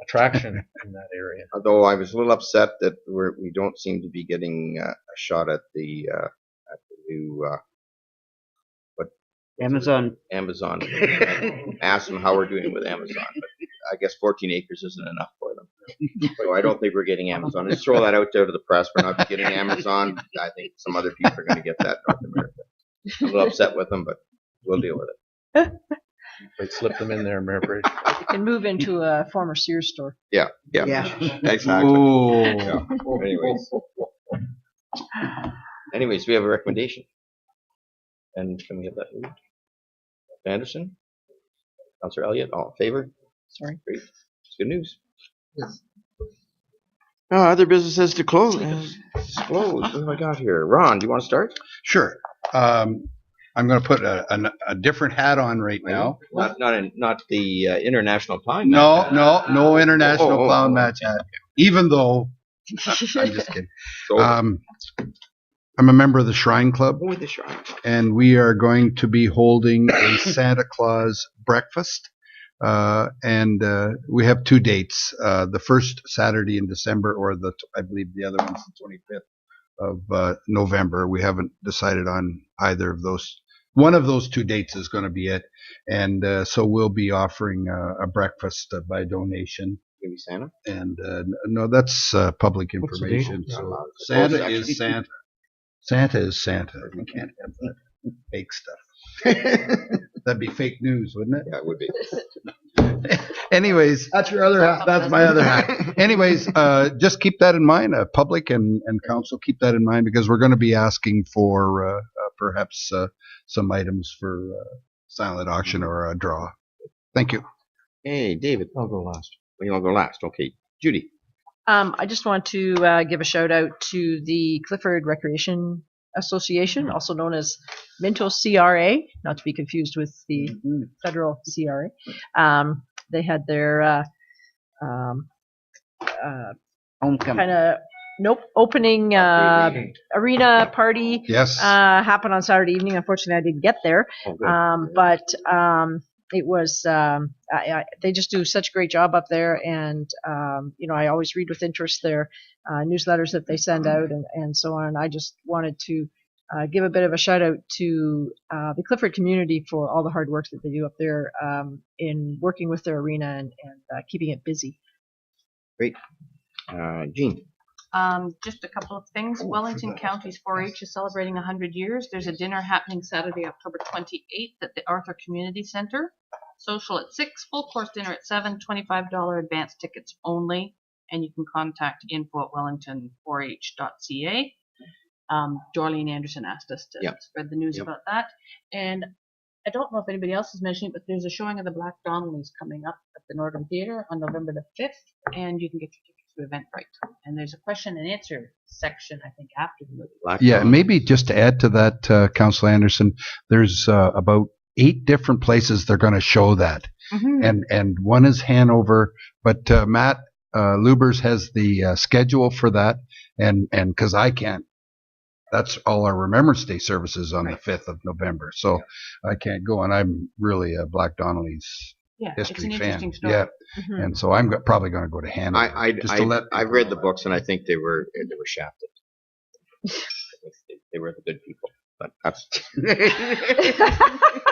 O: attraction in that area.
B: Although I was a little upset that we don't seem to be getting a shot at the new
J: Amazon.
B: Amazon. Ask them how we're doing with Amazon, but I guess 14 acres isn't enough for them. So I don't think we're getting Amazon. Just throw that out there to the press. We're not getting Amazon. I think some other people are going to get that in North America. I'm a little upset with them, but we'll deal with it.
O: They slipped them in there, Mayor Bridge.
C: You can move into a former Sears store.
B: Yeah. Exactly.
J: Ooh.
B: Yeah. Anyways, we have a recommendation. And can we have that moved? Anderson? Councillor Elliott, all in favor?
C: Sorry.
B: Great. It's good news.
I: Yes.
B: Other businesses to close. Close. What have I got here? Ron, do you want to start?
K: Sure. I'm going to put a different hat on right now.
B: Not the international plowing
K: No,
B: match.
K: no international plowing match hat. Even though I'm just kidding. I'm a member of the Shrine Club, and we are going to be holding a Santa Claus breakfast. And we have 2 dates: the first Saturday in December, or I believe the other one's the 25th of November. We haven't decided on either of those. One of those 2 dates is going to be it, and so we'll be offering a breakfast by donation.
B: Maybe Santa?
K: And no, that's public information. So Santa is Santa. Santa is Santa. We can't have that fake stuff. That'd be fake news, wouldn't it?
B: Yeah, it would be.
K: Anyways,
I: That's your other hat.
K: that's my other hat. Anyways, just keep that in mind. Public and council, keep that in mind, because we're going to be asking for perhaps some items for silent auction or a draw. Thank you.
B: Hey, David. I'll go last. Well, you want to go last? Okay. Judy.
C: I just want to give a shout out to the Clifford Recreation Association, also known as Minto CRA, not to be confused with the federal CRA. They had their opening arena party.
K: Yes.
C: Happened on Saturday evening. Unfortunately, I didn't get there. But it was they just do such a great job up there, and I always read with interest their newsletters that they send out and so on. I just wanted to give a bit of a shout out to the Clifford community for all the hard work that they do up there in working with their arena and keeping it busy.
B: Great. Jean.
P: Just a couple of things. Wellington County's 4-H is celebrating 100 years. There's a dinner happening Saturday, October 28th at the Arthur Community Center. Social at 6, full course dinner at 7, $25 advance tickets only. And you can contact info@wellington4h.ca. Dorleen Anderson asked us to spread the news about that. And I don't know if anybody else is mentioning it, but there's a showing of the Black Donnellys coming up at the Northern Theatre on November the 5th, and you can get your tickets through Eventbrite. And there's a question and answer section, I think, after the movie.
K: Yeah, and maybe just to add to that, Council Anderson, there's about 8 different places they're going to show that. And one is Hanover, but Matt Lubers has the schedule for that, and because I can't, that's all our Remembrance Day services on the 5th of November, so I can't go, and I'm really a Black Donnelly's history
P: it's an
K: fan.
P: interesting story.
K: Yeah, and so I'm probably going to go to Hanover.
B: I've read the books, and I think they were shafted. They were the good people, but that's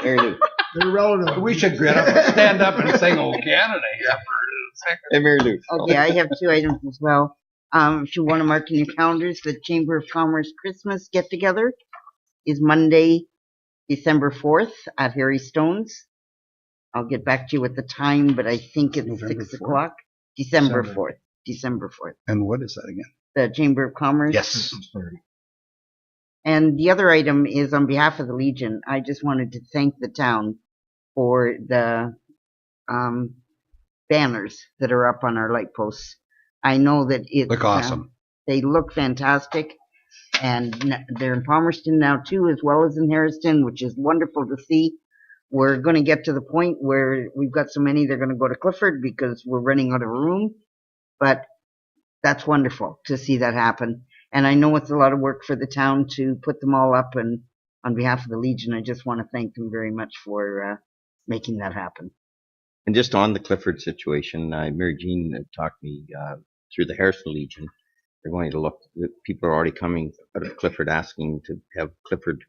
B: very new.
I: They're relative.
K: We should stand up and sing "Oh Canada" here for a second.
B: Hey, Mary Lou.
J: Okay, I have 2 items as well. If you want to mark in your calendars, the Chamber of Commerce Christmas get-together is Monday, December 4th at Harry Stone's. I'll get back to you with the time, but I think it's
K: November
J: 6
K: 4th?
J: o'clock. December 4th. December 4th.
K: And what is that again?
J: The Chamber of Commerce.
K: Yes.
J: And the other item is on behalf of the Legion. I just wanted to thank the town for the banners that are up on our light posts. I know that it
K: Look awesome.
J: They look fantastic, And they're in Palmerston now too, as well as in Harrison, which is wonderful to see. We're going to get to the point where we've got so many they're going to go to Clifford because we're running out of room. But that's wonderful to see that happen. And I know it's a lot of work for the town to put them all up. And on behalf of the Legion, I just want to thank them very much for making that happen.
B: And just on the Clifford situation, Mary Jean talked me through the Harrison Legion. They're going to look. People are already coming out of Clifford asking to have Clifford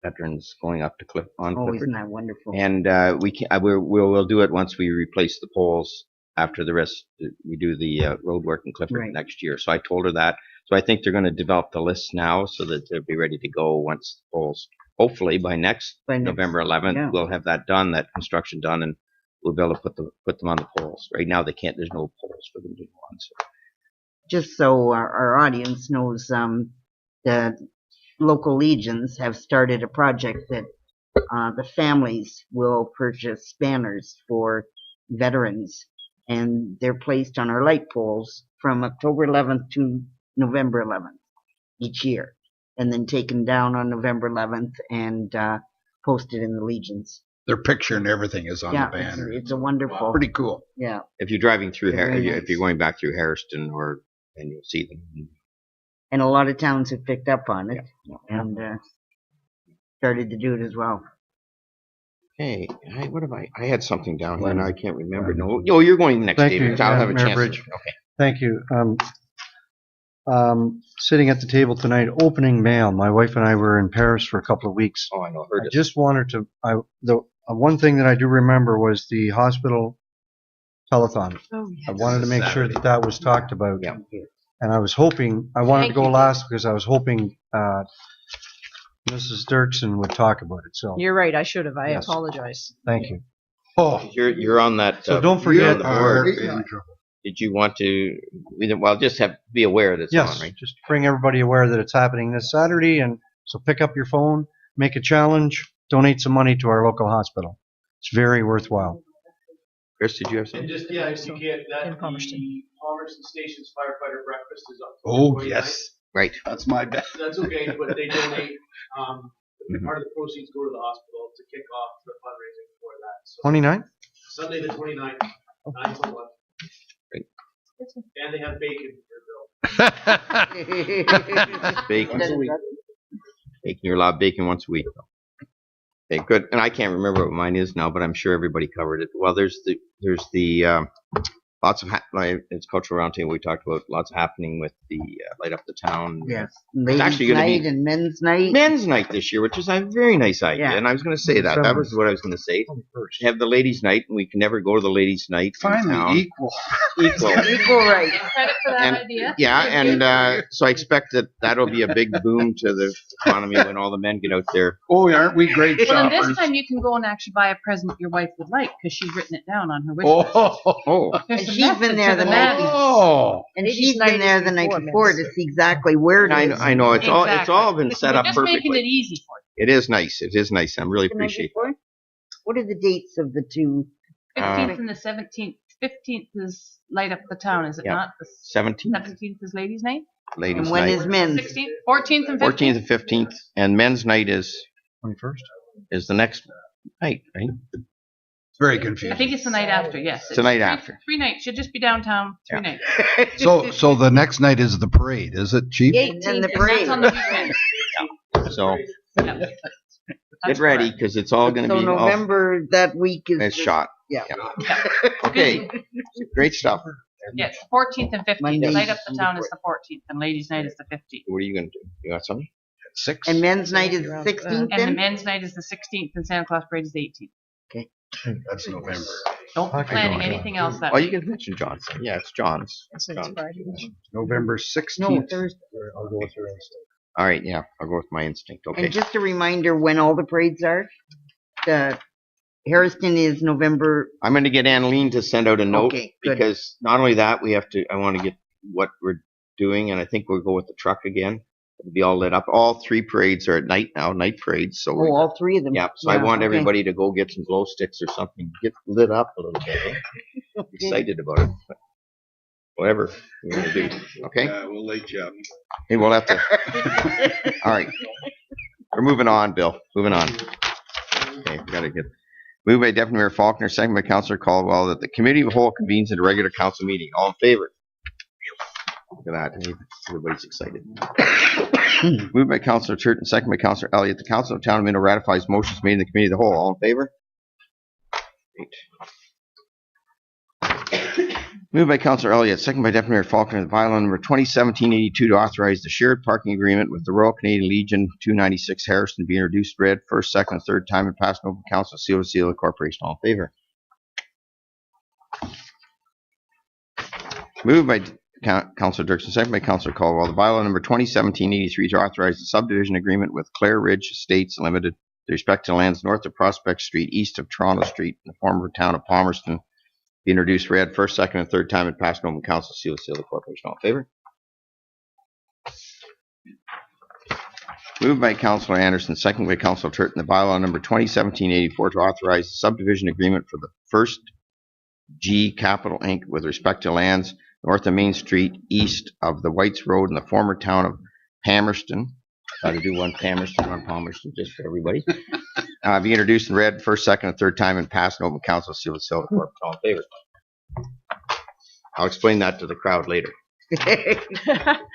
B: veterans going up to Clifford.
J: Oh, isn't that wonderful?
B: And we'll do it once we replace the poles. After the rest, we do the road work in Clifford next year. So I told her that. So I think they're going to develop the list now so that they'll be ready to go once the poles. Hopefully by next November 11th, we'll have that done, that construction done, and we'll be able to put them on the poles. Right now they can't. There's no poles for them to go on. So.
J: Just so our audience knows, the local legions have started a project that the families will purchase banners for veterans, and they're placed on our light poles from October 11th to November 11th each year, and then taken down on November 11th and posted in the legions.
K: Their picture and everything is on the banner.
J: It's a wonderful.
K: Pretty cool.
J: Yeah.
B: If you're driving through if you're going back through Harrison, then you'll see them.
J: And a lot of towns have picked up on it and started to do it as well.
B: Hey, what have I had something down here and I can't remember. No, you're going next, David. I'll have a chance. Okay.
H: Thank you. Sitting at the table tonight, opening mail. My wife and I were in Paris for a couple of weeks.
B: Oh, I know.
H: I just wanted to. The one thing that I do remember was the hospital telethon.
C: Oh, yes.
H: I wanted to make sure that was talked about. Yeah. And I was hoping, I wanted to go last because I was hoping Mrs. Dirksen would talk about it. So
C: you're right. I should have. I apologize.
H: Thank you.
B: Oh, you're on that.
H: So don't forget.
B: Did you want to? Well, just be aware that it's on, right?
H: Just bring everybody aware that it's happening this Saturday, and so pick up your phone, make a challenge, donate some money to our local hospital. It's very worthwhile.
B: Chris, did you have something?
M: And just if you get that, the Palmerston Station's firefighter breakfast is up.
K: Oh yes,
B: right.
K: That's my bad.
M: That's okay, but they donate. Part of the proceeds go to the hospital to kick off the fundraising for that. So
H: 29th?
M: Sunday the 29th, 9 to 1.
B: Great.
M: And they have bacon for Bill.
B: Bacon once a week. You're allowed bacon once a week. Okay, good. And I can't remember what mine is now, but I'm sure everybody covered it. Well, there's the lots of it's cultural roundtable. We talked about lots happening with the light up the town.
J: Yes,
B: it's actually going to be
J: and men's night.
B: Men's night this year, which is a very nice idea.
J: Yeah.
B: And I was going to say that. That was what I was going to say. Have the ladies' night, and we can never go to the ladies' night.
K: Finally, equal
J: right.
E: Credit for that idea.
B: Yeah, and so I expect that'll be a big boom to the economy when all the men get out there.
K: Oh, aren't we great
P: Well,
K: shoppers?
P: and this time you can go and actually buy a present your wife would like because she's written it down on her wish list.
B: Oh.
P: There's
J: And
P: some
J: she's been
P: message
J: there
P: to
J: the
P: the
J: night.
P: man.
K: Oh.
J: And she's been there the night before to see exactly where it is.
B: I know. It's all been set up
P: Just
B: perfectly.
P: making it easy for you.
B: It is nice. It is nice. I'm really
J: The night
B: appreciate
J: before? What are the dates of the two?
P: 15th and the 17th. 15th is light up the town, is it not? The
B: 17th.
P: 17th is ladies' night.
B: Ladies'
J: And when
B: night.
J: is men's?
P: 16th, 14th, and 15th.
B: 14th and 15th, and men's night is
H: 21st.
B: Is the next night, right?
K: Very confusing.
P: I think it's the night after. Yes,
B: It's the night after.
P: 3 nights. Should just be downtown. 3 nights.
K: So the next night is the parade, is it, Chief?
J: 18th and the
P: And
J: parade.
P: that's on the weekend.
B: So
P: Yeah.
B: get ready because it's all going to
J: So
B: be
J: November that week is
B: it's
J: just-
B: shot.
J: Yeah.
B: Okay, great stuff.
P: Yes, 14th and 15th.
J: Monday,
P: Light up the town is the 14th, and ladies' night is the 15th.
B: What are you going to do? You got something?
K: 6.
J: And men's night is 16th
P: And the
J: then?
P: men's night is the 16th, and Santa Claus parade is the 18th.
K: That's November.
P: Don't be planning anything else that
B: Oh,
P: week.
B: you can mention Johnson. Yeah, it's John's.
C: It's Friday.
K: November 16th.
J: No, Thursday.
K: I'll go with your instinct.
B: All right, yeah, I'll go with my instinct. Okay.
J: And just a reminder when all the parades are. The Harrison is November.
B: I'm going to get Annalene to send out a note
J: Okay, good.
B: because not only that, I want to get what we're doing, and I think we'll go with the truck again. It'll be all lit up. All 3 parades are at night now, night parades. So
J: Oh, all 3 of them.
B: yeah, so I want
J: okay.
B: everybody to go get some glow sticks or something, get lit up a little bit. I'm excited about it. whatever you want to do. Okay?
K: We'll let you up.
B: Hey, we'll have to. All right. We're moving on, Bill. Moving on. Okay, gotta get. Moved by Deputy Mayor Faulkner, second by Councillor Caldwell, that the Committee of the Whole convenes in a regular council meeting. All in favor? Look at that. Everybody's excited. Moved by Councillor Turton, second by Councillor Elliott. The Council of Town of Minto ratifies motions made in the Committee of the Whole. All in favor? Moved by Councillor Elliott, second by Deputy Mayor Faulkner, the bylaw number 2017-82 to authorize the shared parking agreement with the Royal Canadian Legion 296 Harrison be introduced, read first, second, and third time, and passed an open council seal to seal the corporation. All in favor? Moved by Councillor Dirksen, second by Councillor Caldwell, the bylaw number 2017-83 to authorize the subdivision agreement with Clare Ridge Estates Limited with respect to lands north of Prospect Street, east of Toronto Street, in the former town of Palmerston. Be introduced, read first, second, and third time, and passed an open council seal to seal the corporation. All in favor? Moved by Councillor Anderson, second by Councillor Turton, the bylaw number 2017-84 to authorize the subdivision agreement for the First G Capital Inc. with respect to lands north of Main Street, east of the Whites Road in the former town of Palmerston. Got to do one Palmerston, one Palmerston, just for everybody. Be introduced and read first, second, and third time, and passed an open council seal to seal the corporation. All in favor? I'll explain that to the crowd later.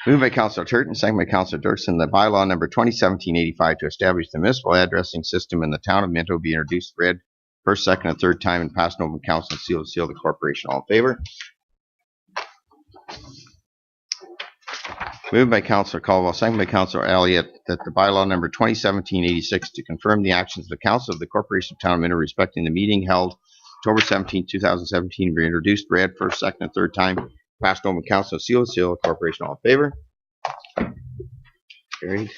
B: Moved by Councillor Turton, second by Councillor Dirksen, the bylaw number 2017-85 to establish the municipal addressing system in the town of Minto be introduced, read first, second, and third time, and passed an open council seal to seal the corporation. All in favor? Moved by Councillor Caldwell, second by Councillor Elliott, that the bylaw number 2017-86 to confirm the actions of the Council of the Corporation of Town of Minto respecting the meeting held October 17, 2017 be introduced, read first, second, and third time, passed open council seal to seal the corporation. All in favor? Carried.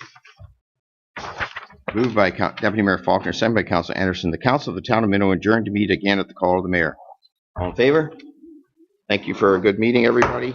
B: Moved by Deputy Mayor Faulkner, second by Councillor Anderson. The Council of the Town of Minto adjourned to meet again at the call of the Mayor. All in favor? Thank you for a good meeting, everybody.